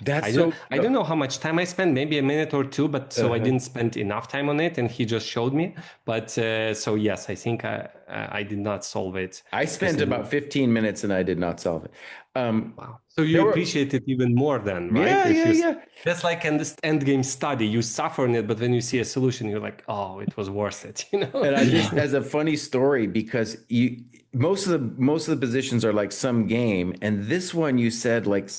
I don't know how much time I spent, maybe a minute or two, but so I didn't spend enough time on it, and he just showed me. But so yes, I think I did not solve it. I spent about 15 minutes and I did not solve it. Wow. So you appreciate it even more then, right? Yeah. That's like an end game study. You suffer in it, but when you see a solution, you're like, oh, it was worth it, you know? And I just, as a funny story, because most of the positions are like some game, and this one you said like,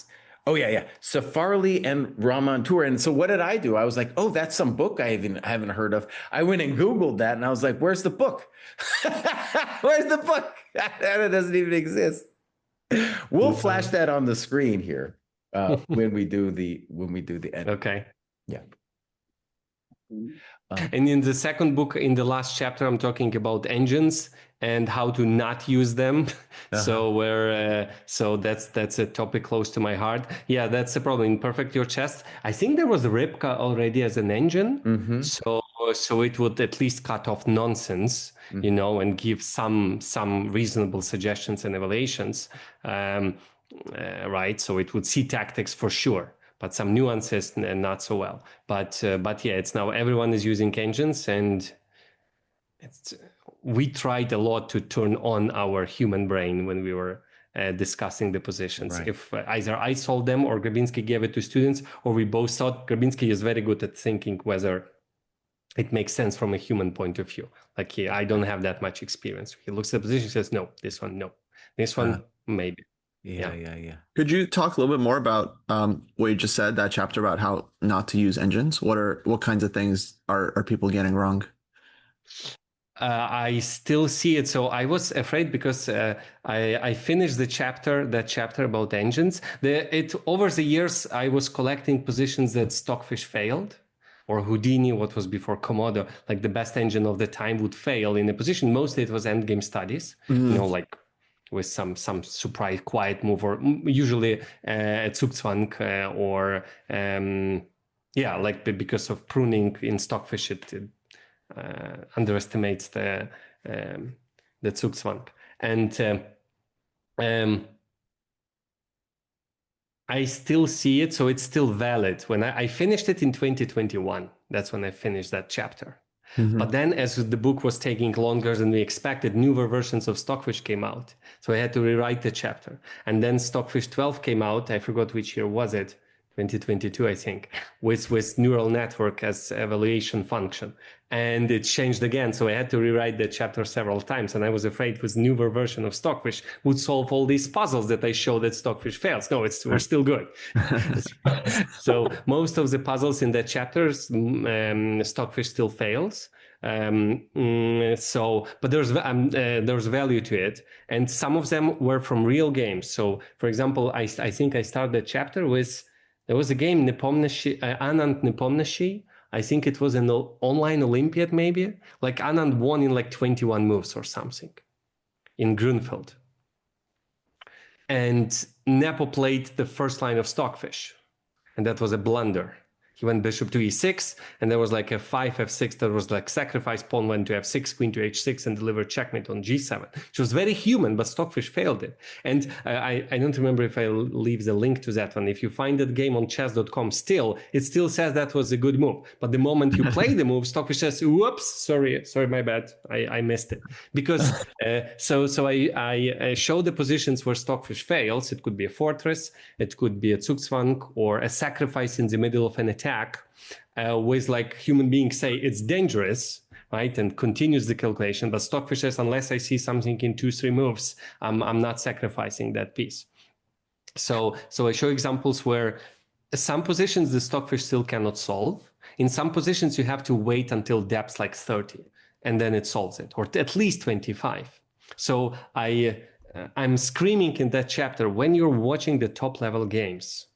oh, yeah. Safarli and Ramantur. And so what did I do? I was like, oh, that's some book I haven't heard of. I went and Googled that, and I was like, where's the book? Where's the book? It doesn't even exist. We'll flash that on the screen here when we do the edit. Okay. Yeah. And in the second book, in the last chapter, I'm talking about engines and how to not use them. So that's a topic close to my heart. Yeah, that's the problem in Perfect Your Chess. I think there was Rybka already as an engine, so it would at least cut off nonsense, you know, and give some reasonable suggestions and evaluations, right? So it would see tactics for sure, but some nuances and not so well. But yeah, it's now everyone is using engines, and we tried a lot to turn on our human brain when we were discussing the positions. Right. If either I solved them or Grabinski gave it to students, or we both thought, Grabinski is very good at thinking whether it makes sense from a human point of view. Like, I don't have that much experience. He looks at the position and says, no, this one, no. This one, maybe. Yeah. Could you talk a little bit more about what you just said, that chapter about how not to use engines? What kinds of things are people getting wrong? I still see it. So I was afraid because I finished that chapter about engines. Over the years, I was collecting positions that Stockfish failed, or Houdini, what was before Komodo, like the best engine of the time would fail in a position. Mostly it was endgame studies, you know, like with some surprise quiet move, or usually a Zugzwang, or like because of pruning in Stockfish, it underestimates the Zugzwang. And I still see it, so it's still valid. When I finished it in 2021, that's when I finished that chapter. But then as the book was taking longer than we expected, newer versions of Stockfish came out. So I had to rewrite the chapter. And then Stockfish 12 came out. I forgot which year was it. 2022, I think, with neural network as evaluation function. And it changed again. So I had to rewrite the chapter several times. And I was afraid with newer version of Stockfish would solve all these puzzles that I showed that Stockfish fails. No, we're still good. So most of the puzzles in the chapters, Stockfish still fails. But there's value to it, and some of them were from real games. So, for example, I think I started the chapter with there was a game Anand Nepomniachtchi. I think it was an online Olympiad, maybe. Like Anand won in like 21 moves or something in Grunfeld, and Nepo played the first line of Stockfish, and that was a blunder. He went bishop to e6, and there was like a 5 f6 that was like sacrifice, pawn went to f6, queen to h6, and delivered checkmate on g7, which was very human, but Stockfish failed it. And I don't remember if I leave the link to that one. If you find that game on chess.com still, it still says that was a good move. But the moment you play the move, Stockfish says, whoops, sorry, my bad, I missed it. Because, I show the positions where Stockfish fails. It could be a fortress, it could be a Zugzwang, or a sacrifice in the middle of an attack, with like human beings say it's dangerous, right, and continues the calculation. But Stockfish says, unless I see something in 2-3 moves, I'm not sacrificing that piece. So I show examples where some positions the Stockfish still cannot solve. In some positions you have to wait until depths like 30, and then it solves it, or at least 25. So I'm screaming in that chapter, when you're watching the top level games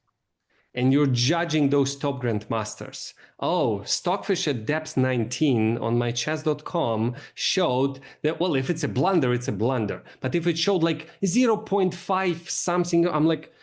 and you're judging those top grandmasters. Oh, Stockfish at depth 19 on my chess.com showed that, well, if it's a blunder, it's a blunder. But if it showed like 0.5 something, I'm like,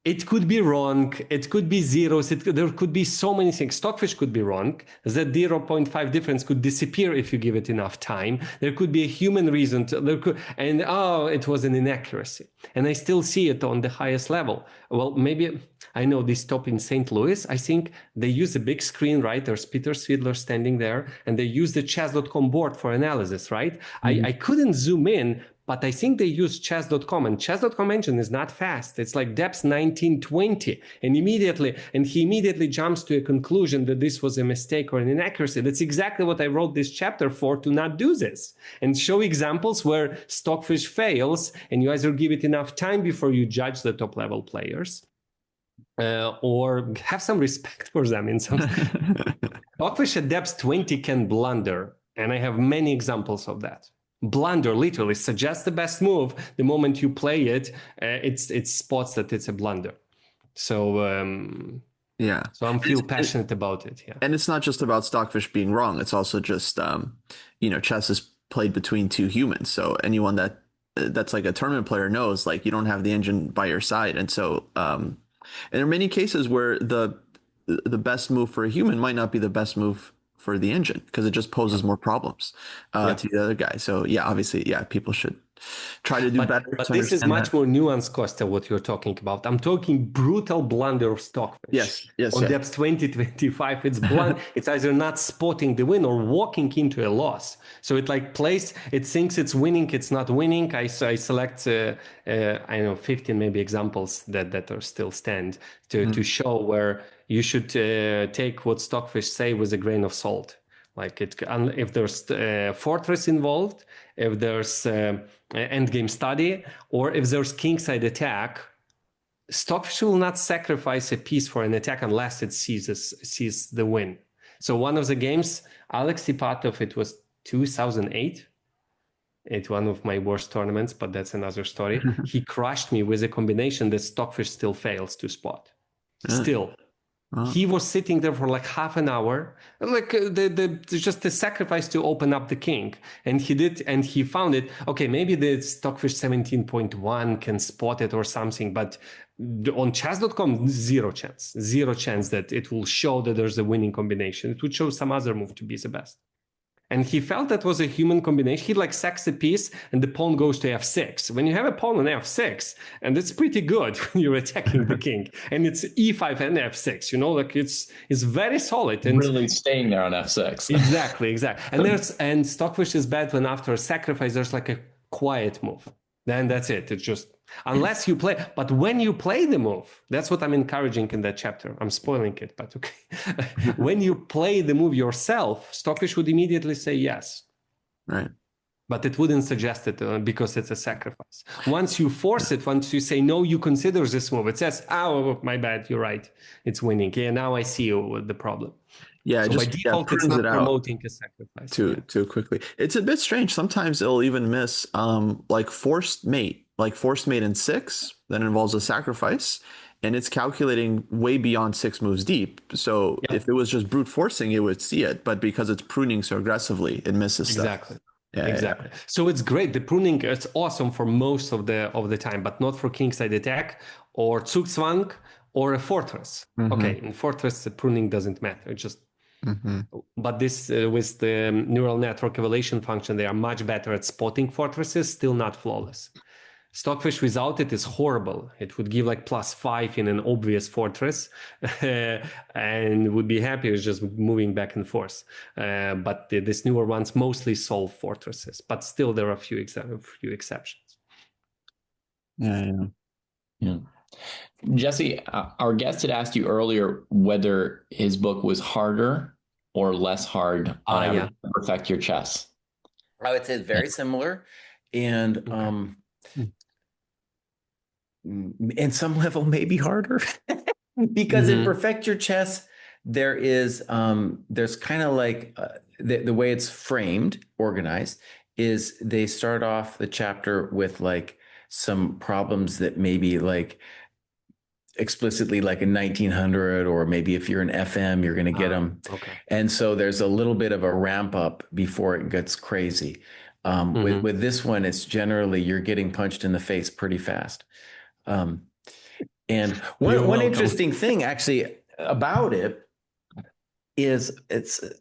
it could be wrong. It could be zeros. There could be so many things. Stockfish could be wrong. That 0.5 difference could disappear if you give it enough time. There could be a human reason. It was an inaccuracy. And I still see it on the highest level. Well, maybe, I know this top in St. Louis, I think they use a big screen, right? There's Peter Svidler standing there, and they use the chess.com board for analysis, right? I couldn't zoom in, but I think they use chess.com, and chess.com engine is not fast. It's like depth 1920. And he immediately jumps to a conclusion that this was a mistake or an inaccuracy. That's exactly what I wrote this chapter for, to not do this. And show examples where Stockfish fails, and you either give it enough time before you judge the top level players, or have some respect for them in some Stockfish at depth 20 can blunder, and I have many examples of that. Blunder literally suggests the best move. The moment you play it, it spots that it's a blunder. So so I feel passionate about it. Yeah, and it's not just about Stockfish being wrong. It's also just chess is played between two humans. So anyone that's like a tournament player knows, like, you don't have the engine by your side, and so and there are many cases where the best move for a human might not be the best move for the engine, because it just poses more problems to the other guy. So obviously, people should try to do better. But this is much more nuanced, Costa, what you're talking about. I'm talking brutal blunder of Stockfish. Yes. On depth 20, 25, it's blunt. It's either not spotting the win or walking into a loss. So it like plays, it thinks it's winning, it's not winning. I select, 15 maybe examples that are still stand to show where you should take what Stockfish say with a grain of salt. Like if there's fortress involved, if there's endgame study, or if there's kingside attack, Stockfish will not sacrifice a piece for an attack unless it sees the win. So one of the games, Alex Ipatov, it was 2008. It's one of my worst tournaments, but that's another story. He crushed me with a combination that Stockfish still fails to spot. Still. He was sitting there for like half an hour, like just a sacrifice to open up the king. And he did, and he found it. Okay, maybe the Stockfish 17.1 can spot it or something, but on chess.com, zero chance that it will show that there's a winning combination. It would show some other move to be the best. And he felt that was a human combination. He like sacks a piece and the pawn goes to f6. When you have a pawn on f6, and it's pretty good when you're attacking the king, and it's e5 and f6, like it's very solid. And really staying there on f6. Exactly. And Stockfish is bad when after a sacrifice, there's like a quiet move. Then that's it. It's just, unless you play, but when you play the move, that's what I'm encouraging in that chapter. I'm spoiling it, but okay. When you play the move yourself, Stockfish would immediately say yes. Right. But it wouldn't suggest it because it's a sacrifice. Once you force it, once you say, no, you consider this move, it says, oh, my bad, you're right. It's winning. Yeah, now I see the problem. Yeah, so by default, it's not promoting a sacrifice. Too quickly. It's a bit strange. Sometimes it'll even miss like forced mate in 6 that involves a sacrifice, and it's calculating way beyond 6 moves deep. So if it was just brute forcing, it would see it, but because it's pruning so aggressively, it misses exactly. stuff. Exactly. Yeah. So it's great. The pruning, it's awesome for most of the time, but not for kingside attack or Zugzwang or a fortress. Okay, in fortress, the pruning doesn't matter. It just But this with the neural network evaluation function, they are much better at spotting fortresses, still not flawless. Stockfish without it is horrible. It would give like +5 in an obvious fortress and would be happy with just moving back and forth. But these newer ones mostly solve fortresses, but still there are a few exceptions. Yeah. Jesse, our guest had asked you earlier whether his book was harder or less hard on to perfect your chess. I would say it's very similar, and in some level maybe harder because in Perfect Your Chess there is there's kind of like the way it's framed, organized, is they start off the chapter with like some problems that maybe like explicitly like in 1900, or maybe if you're an FM, you're going to get them. Okay. And so there's a little bit of a ramp up before it gets crazy. With this one, it's generally you're getting punched in the face pretty fast. And one interesting thing actually about it is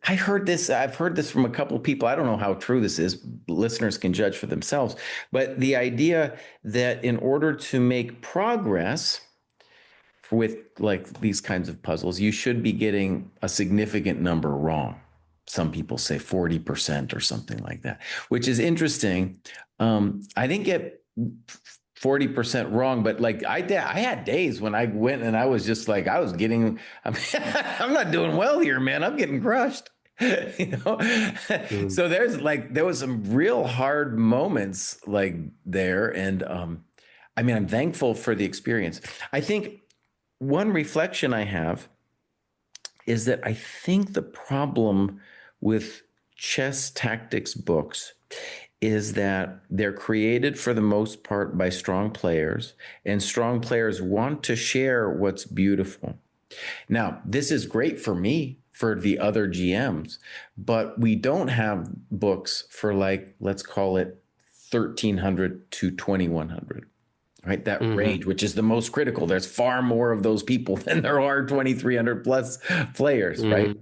I've heard this from a couple of people. I don't know how true this is. Listeners can judge for themselves. But the idea that in order to make progress with like these kinds of puzzles, you should be getting a significant number wrong. Some people say 40% or something like that, which is interesting. I didn't get 40% wrong, but like I had days when I went and I was just like, I'm I'm not doing well here, man. I'm getting crushed. So there was some real hard moments like there. And I mean, I'm thankful for the experience. I think one reflection I have is that I think the problem with chess tactics books is that they're created for the most part by strong players, and strong players want to share what's beautiful. Now, this is great for me, for the other GMs, but we don't have books for like, let's call it 1300 to 2100. Right, that range, which is the most critical. There's far more of those people than there are 2,300 plus players, right?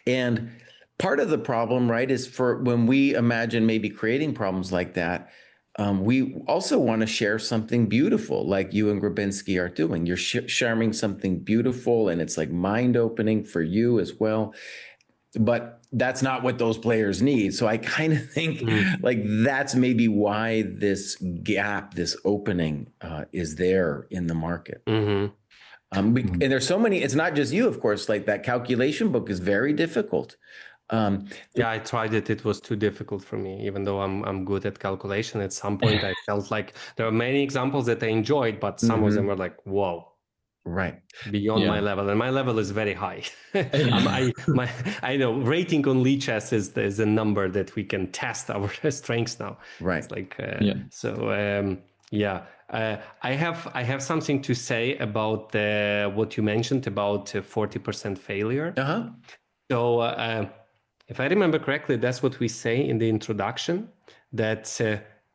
And part of the problem, right, is for when we imagine maybe creating problems like that, we also want to share something beautiful, like you and Grabinski are doing. You're sharing something beautiful, and it's like mind-opening for you as well. But that's not what those players need. So I kind of think like that's maybe why this gap, this opening is there in the market. And there's so many, it's not just you, of course, like that calculation book is very difficult. I tried it. It was too difficult for me, even though I'm good at calculation. At some point, I felt like there are many examples that I enjoyed, but some of them were like, whoa. Right. Beyond my level, and my level is very high. I know rating on Lichess is a number that we can test our strengths now. Right. It's like I have something to say about what you mentioned about 40% failure. So if I remember correctly, that's what we say in the introduction, that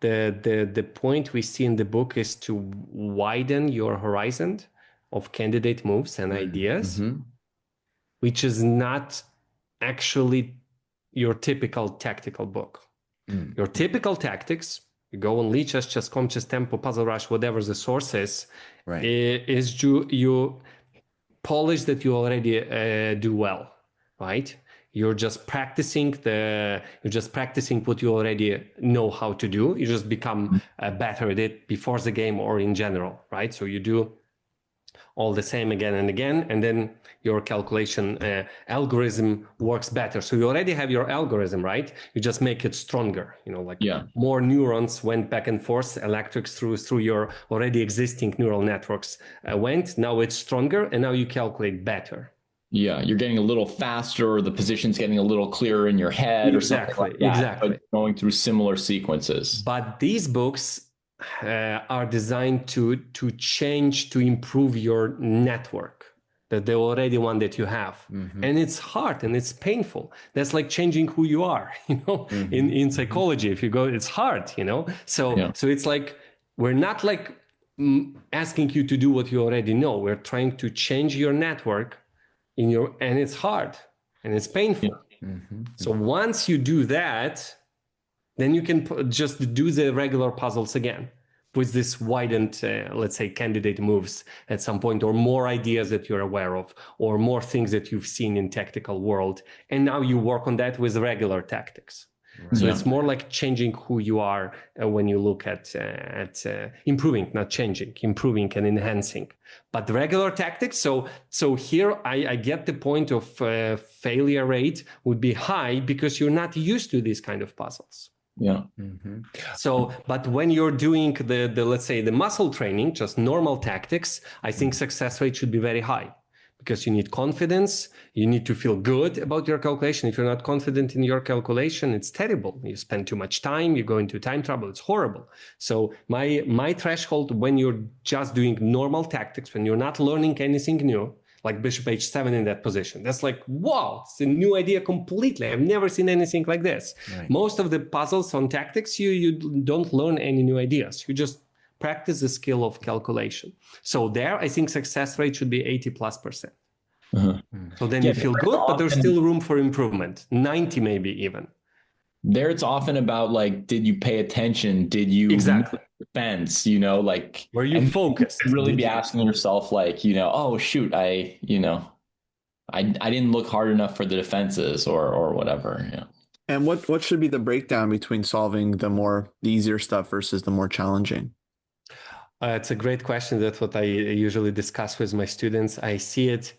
the point we see in the book is to widen your horizon of candidate moves and ideas, which is not actually your typical tactical book. Your typical tactics, you go on Lichess, Chess.com, Chess Tempo, Puzzle Rush, whatever the source is, is you polish that you already do well, right? You're just practicing what you already know how to do. You just become better at it before the game or in general, right? So you do all the same again and again, and then your calculation algorithm works better. So you already have your algorithm, right? You just make it stronger. More neurons went back and forth, electrics through your already existing neural networks went. Now it's stronger, and now you calculate better. Yeah, you're getting a little faster, the position's getting a little clearer in your head or something like that. Exactly. But going through similar sequences. But these books are designed to change, to improve your network, the already one that you have. And it's hard and it's painful. That's like changing who you are, in psychology. If you go, it's hard, So it's like, we're not like asking you to do what you already know. We're trying to change your network and it's hard and it's painful. So once you do that, then you can just do the regular puzzles again with this widened, let's say, candidate moves at some point, or more ideas that you're aware of, or more things that you've seen in tactical world. And now you work on that with regular tactics. So it's more like changing who you are when you look at improving, not changing, improving and enhancing. But regular tactics, so here I get the point of failure rate would be high because you're not used to these kind of puzzles. So, but when you're doing the let's say the muscle training, just normal tactics, I think success rate should be very high, because you need confidence. You need to feel good about your calculation. If you're not confident in your calculation, it's terrible. You spend too much time, you go into time trouble. It's horrible. So my threshold, when you're just doing normal tactics, when you're not learning anything new, like bishop h7 in that position, that's like, wow, it's a new idea completely. I've never seen anything like this. Most of the puzzles on tactics, you don't learn any new ideas. You just practice the skill of calculation. So there, I think success rate should be 80+%. So then you feel good, but there's still room for improvement. 90 maybe even. There it's often about like, did you pay attention? Did you exactly defense? Like were you focused? Really be asking yourself, like, oh shoot, I didn't look hard enough for the defenses or whatever. And what should be the breakdown between solving the easier stuff versus the more challenging? It's a great question. That's what I usually discuss with my students. I see it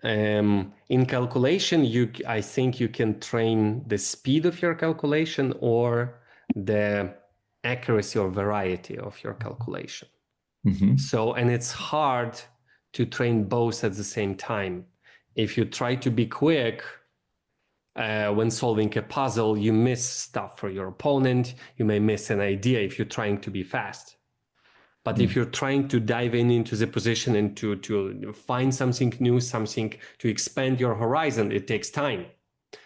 in calculation. I think you can train the speed of your calculation or the accuracy or variety of your calculation. So, and it's hard to train both at the same time. If you try to be quick when solving a puzzle, you miss stuff for your opponent. You may miss an idea if you're trying to be fast. But if you're trying to dive into the position and to find something new, something to expand your horizon, it takes time.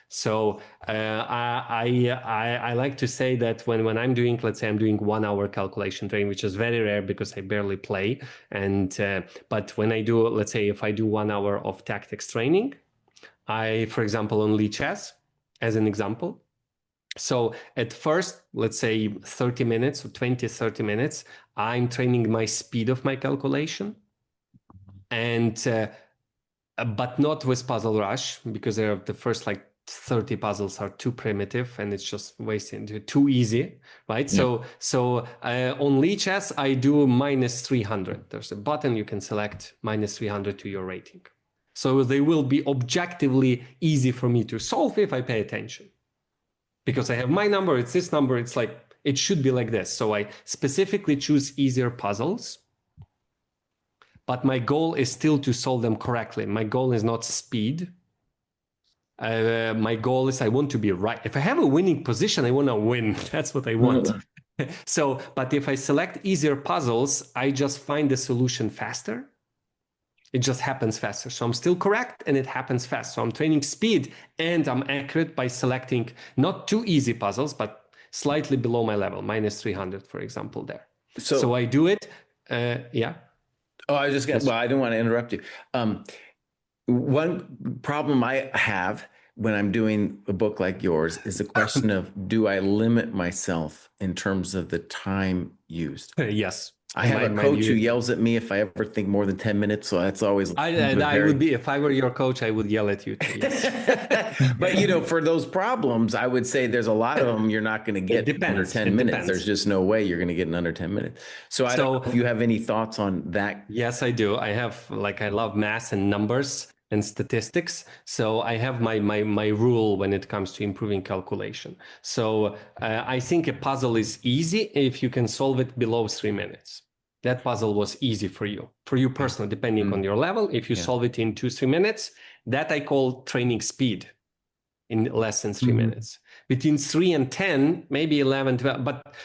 So I like to say that when I'm doing, let's say I'm doing 1 hour calculation training, which is very rare because I barely play. But when I do, let's say if I do 1 hour of tactics training, for example, on Lichess, as an example. So at first, let's say 30 minutes or 20, 30 minutes, I'm training my speed of my calculation, but not with Puzzle Rush, because the first like 30 puzzles are too primitive and it's just wasting, too easy, right? Yeah. So on Lichess, I do -300. There's a button you can select -300 to your rating. So they will be objectively easy for me to solve if I pay attention. Because I have my number, it's this number, it's like, it should be like this. So I specifically choose easier puzzles, but my goal is still to solve them correctly. My goal is not speed. My goal is I want to be right. If I have a winning position, I want to win. That's what I want. So, but if I select easier puzzles, I just find the solution faster. It just happens faster. So I'm still correct and it happens fast. So I'm training speed and I'm accurate by selecting not too easy puzzles, but slightly below my level, -300, for example, there. So I do it. Yeah. Oh, I just got, well, I didn't want to interrupt you. One problem I have when I'm doing a book like yours is a question of, do I limit myself in terms of the time used? Yes. I have a coach who yells at me if I ever think more than 10 minutes. So that's always. I would be, if I were your coach, I would yell at you too. Yes. But, you know, for those problems, I would say there's a lot of them you're not going to get under 10 minutes. Depends. There's just no way you're going to get in under 10 minutes. So I don't know if you have any thoughts on that. Yes, I do. I love math and numbers and statistics. So I have my rule when it comes to improving calculation. So I think a puzzle is easy if you can solve it below 3 minutes. That puzzle was easy for you personally, depending on your level. If you solve it in 2-3 minutes, that I call training speed in less than 3 minutes. Between 3 and 10, maybe 11, 12, but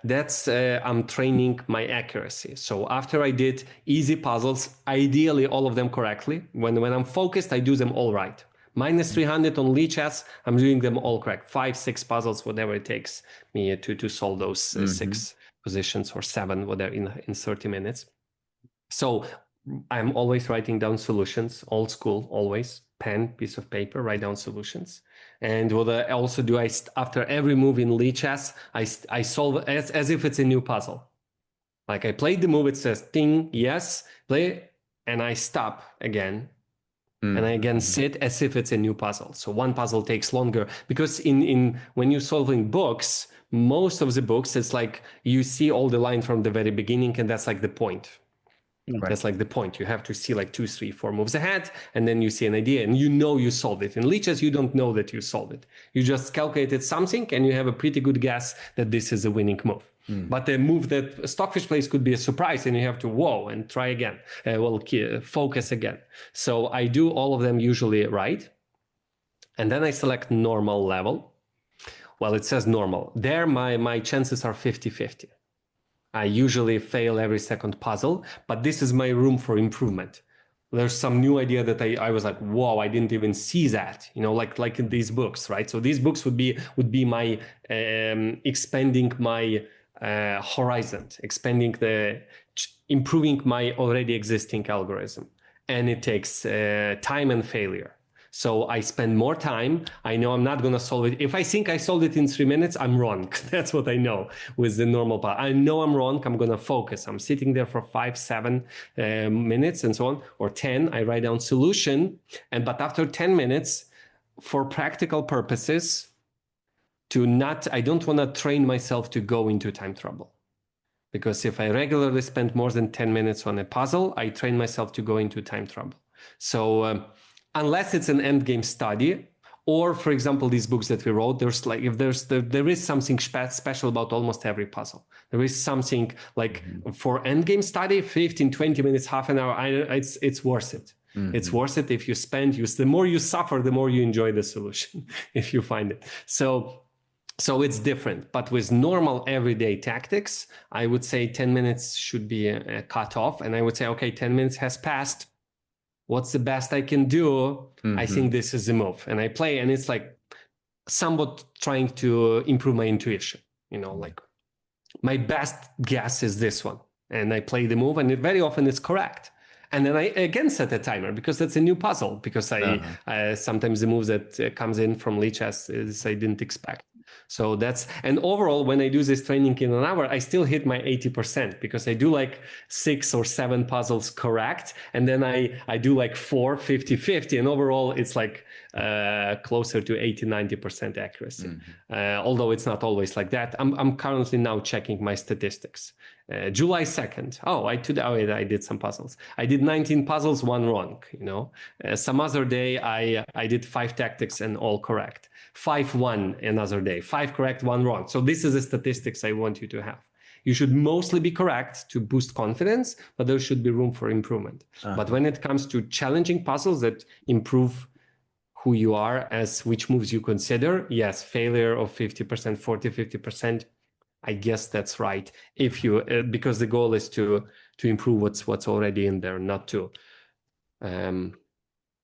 that's I'm training my accuracy. So after I did easy puzzles, ideally all of them correctly. When I'm focused, I do them all right. Minus 300 on Lichess, I'm doing them all correct. 5-6 puzzles, whatever it takes me to solve those 6 positions or 7, whatever in 30 minutes. So I'm always writing down solutions, old school, always pen, piece of paper, write down solutions. And what I also do, after every move in Lichess, I solve as if it's a new puzzle. Like I played the move, it says ding, yes, play, and I stop again. And I again sit as if it's a new puzzle. So one puzzle takes longer because when you're solving books, most of the books, it's like you see all the line from the very beginning, and that's like the point. Right. That's like the point. You have to see like 2, 3, 4 moves ahead, and then you see an idea, and you know you solved it. In Lichess, you don't know that you solved it. You just calculated something, and you have a pretty good guess that this is a winning move. But the move that Stockfish plays could be a surprise, and you have to whoa and try again. Focus again. So I do all of them usually right, and then I select normal level. Well, it says normal. There, my chances are 50-50. I usually fail every second puzzle, but this is my room for improvement. There's some new idea that I was like, whoa, I didn't even see that, like in these books, right? So these books would be my expanding my horizon, improving my already existing algorithm. And it takes time and failure. So I spend more time. I know I'm not going to solve it. If I think I solved it in 3 minutes, I'm wrong. That's what I know with the normal part. I know I'm wrong. I'm going to focus. I'm sitting there for 5-7 minutes and so on, or 10. I write down solution. But after 10 minutes, for practical purposes, I don't want to train myself to go into time trouble. Because if I regularly spend more than 10 minutes on a puzzle, I train myself to go into time trouble. So unless it's an endgame study, or for example, these books that we wrote, there is something special about almost every puzzle. There is something like for endgame study, 15, 20 minutes, half an hour, it's worth it. It's worth it if you the more you suffer, the more you enjoy the solution, if you find it. So it's different, but with normal everyday tactics, I would say 10 minutes should be a cutoff. And I would say, okay, 10 minutes has passed. What's the best I can do? I think this is the move. And I play, and it's like somewhat trying to improve my intuition. Like my best guess is this one. And I play the move, and very often it's correct. And then I again set a timer because that's a new puzzle. Because sometimes the move that comes in from Lichess is I didn't expect. So and overall, when I do this training in an hour, I still hit my 80% because I do like 6 or 7 puzzles correct. And then I do like 4, 50-50. And overall, it's like closer to 80-90% accuracy. Although it's not always like that. I'm currently now checking my statistics. July 2nd. I did some puzzles. I did 19 puzzles, 1 wrong. Some other day I did 5 tactics and all correct. 5-1 another day. 5 correct, 1 wrong. So this is the statistics I want you to have. You should mostly be correct to boost confidence, but there should be room for improvement. But when it comes to challenging puzzles that improve who you are as which moves you consider, yes, failure of 50%, 40-50%. I guess that's right. If you because the goal is to improve what's already in there, not to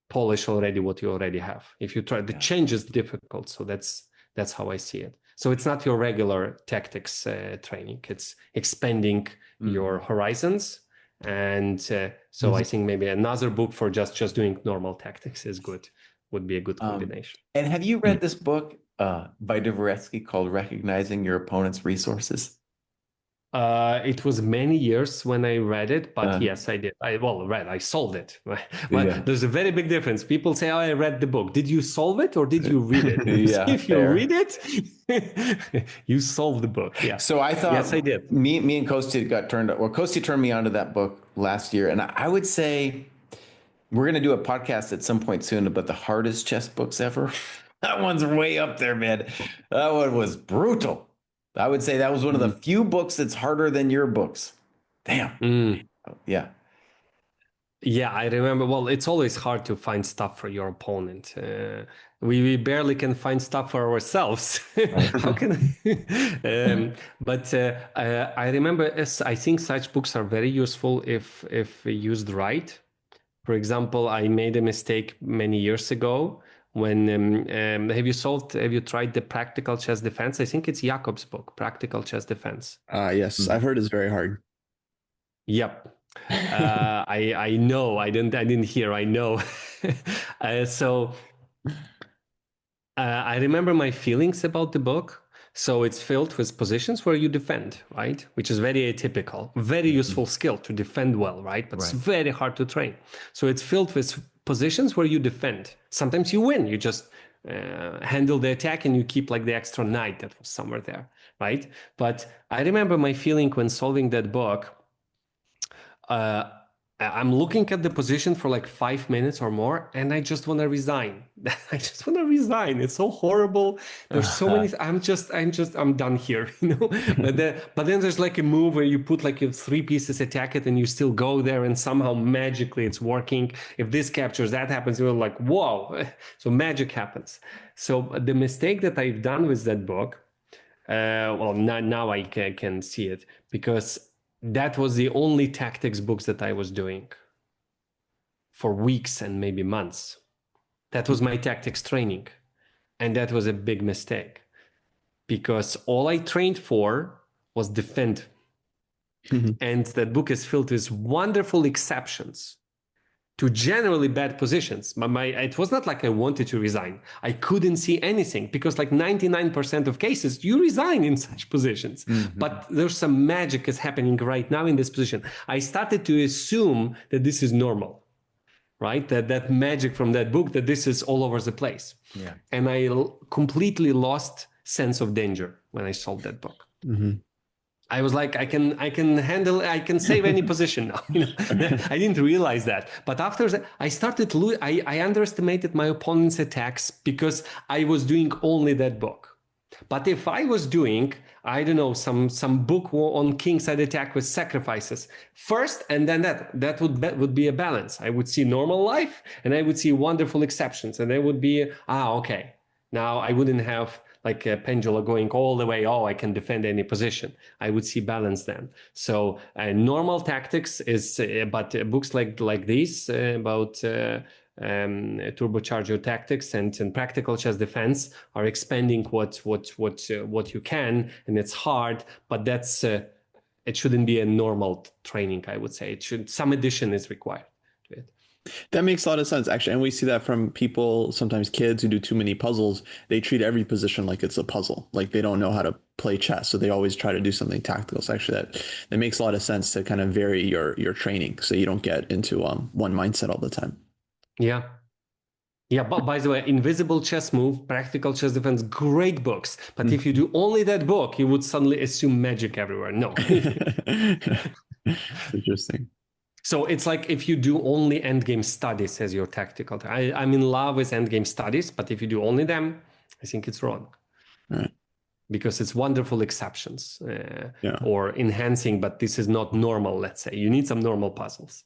polish already what you already have. If you try, the change is difficult. So that's how I see it. So it's not your regular tactics training. It's expanding your horizons. And I think maybe another book for just doing normal tactics is good. would be a good combination. And have you read this book by Dvoretsky called Recognizing Your Opponent's Resources? It was many years when I read it, but yes, I did. I solved it. But there's a very big difference. People say, "Oh, I read the book." Did you solve it or did you read it? If you read it, you solved the book. Yeah. So I thought, yes, I did. Me and Kosti got turned. Well, Kosti turned me onto that book last year, and I would say we're going to do a podcast at some point soon about the hardest chess books ever. That one's way up there, man. That one was brutal. I would say that was one of the few books that's harder than your books. Damn. Yeah. Yeah, I remember. Well, it's always hard to find stuff for your opponent. We barely can find stuff for ourselves. How can but I remember, I think such books are very useful if used right. For example, I made a mistake many years ago when have you tried the Practical Chess Defense? I think it's Jakob's book, Practical Chess Defense. Yes, I've heard it's very hard. Yep. I know. I didn't hear. I know. So I remember my feelings about the book. So it's filled with positions where you defend, right? Which is very atypical, very useful skill to defend well, right? But it's very hard to train. So it's filled with positions where you defend. Sometimes you win. You just handle the attack and you keep like the extra knight that was somewhere there, right? But I remember my feeling when solving that book. I'm looking at the position for like 5 minutes or more, and I just want to resign. I just want to resign. It's so horrible. There's so many. I'm done here, you know. But then there's like a move where you put like 3 pieces, attack it, and you still go there, and somehow magically it's working. If this captures, that happens. You're like, whoa! So magic happens. So the mistake that I've done with that book, now I can see it because that was the only tactics books that I was doing for weeks and maybe months. That was my tactics training. And that was a big mistake because all I trained for was defend. And that book is filled with wonderful exceptions to generally bad positions. It was not like I wanted to resign. I couldn't see anything because like 99% of cases, you resign in such positions. But there's some magic is happening right now in this position. I started to assume that this is normal, right? That magic from that book, that this is all over the place. Yeah. And I completely lost sense of danger when I solved that book. I was like, I can save any position now. You know? I didn't realize that. But after that, I started I underestimated my opponent's attacks because I was doing only that book. But if I was doing, I don't know, some book on kingside attack with sacrifices first, and then that would be a balance. I would see normal life, and I would see wonderful exceptions, and there would be, okay. Now I wouldn't have like a pendulum going all the way, I can defend any position. I would see balance then. So normal tactics is, but books like these about turbocharge your tactics and practical chess defense are expanding what you can, and it's hard, but that's it shouldn't be a normal training. I would say some addition is required to it. That makes a lot of sense, actually. And we see that from people, sometimes kids who do too many puzzles. They treat every position like it's a puzzle, like they don't know how to play chess. So they always try to do something tactical. So actually that makes a lot of sense to kind of vary your training so you don't get into one mindset all the time. Yeah. Yeah, but by the way, Invisible Chess Move, Practical Chess Defense, great books. But if you do only that book, you would suddenly assume magic everywhere. No. Interesting. So it's like if you do only endgame studies as your tactical. I'm in love with endgame studies, but if you do only them, I think it's wrong. Right. Because it's wonderful exceptions or enhancing, but this is not normal, let's say. You need some normal puzzles.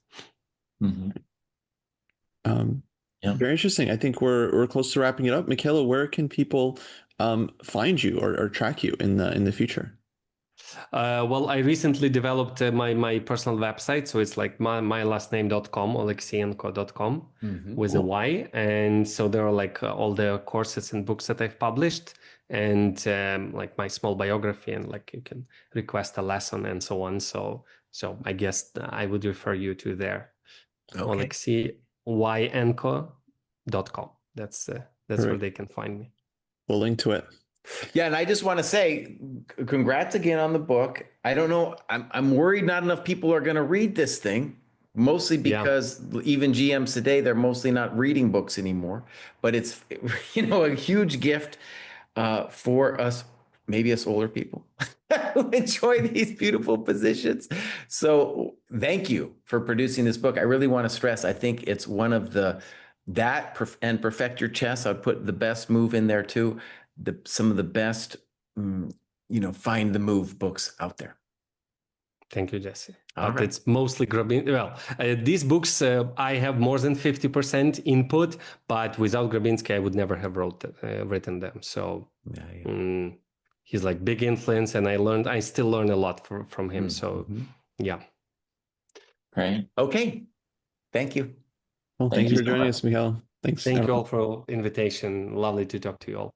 Very interesting. I think we're close to wrapping it up. Mykhaylo, where can people find you or track you in the future? Well, I recently developed my personal website. So it's like my last name.com, Oleksiyenko.com with a Y. And so there are like all the courses and books that I've published and like my small biography, and like you can request a lesson and so on. So I guess I would refer you to there. Okay. Oleksiyenko.com. That's where they can find me. We'll link to it. Yeah, and I just want to say, congrats again on the book. I don't know, I'm worried not enough people are going to read this thing, mostly because even GMs today, they're mostly not reading books anymore. But it's, a huge gift for us, maybe us older people, who enjoy these beautiful positions. So thank you for producing this book. I really want to stress, I think it's one of and Perfect Your Chess. I'd put the best move in there too. Some of the best, find the move books out there. Thank you, Jesse. All But right. it's mostly Grabinski. Well, these books, I have more than 50% input, but without Grabinski, I would never have written them. So he's like big influence, and I still learn a lot from him. So yeah. Great. Okay. Thank you. Well, thank you for joining us, Mykhaylo. Thanks. Thank you all for invitation. Lovely to talk to you all.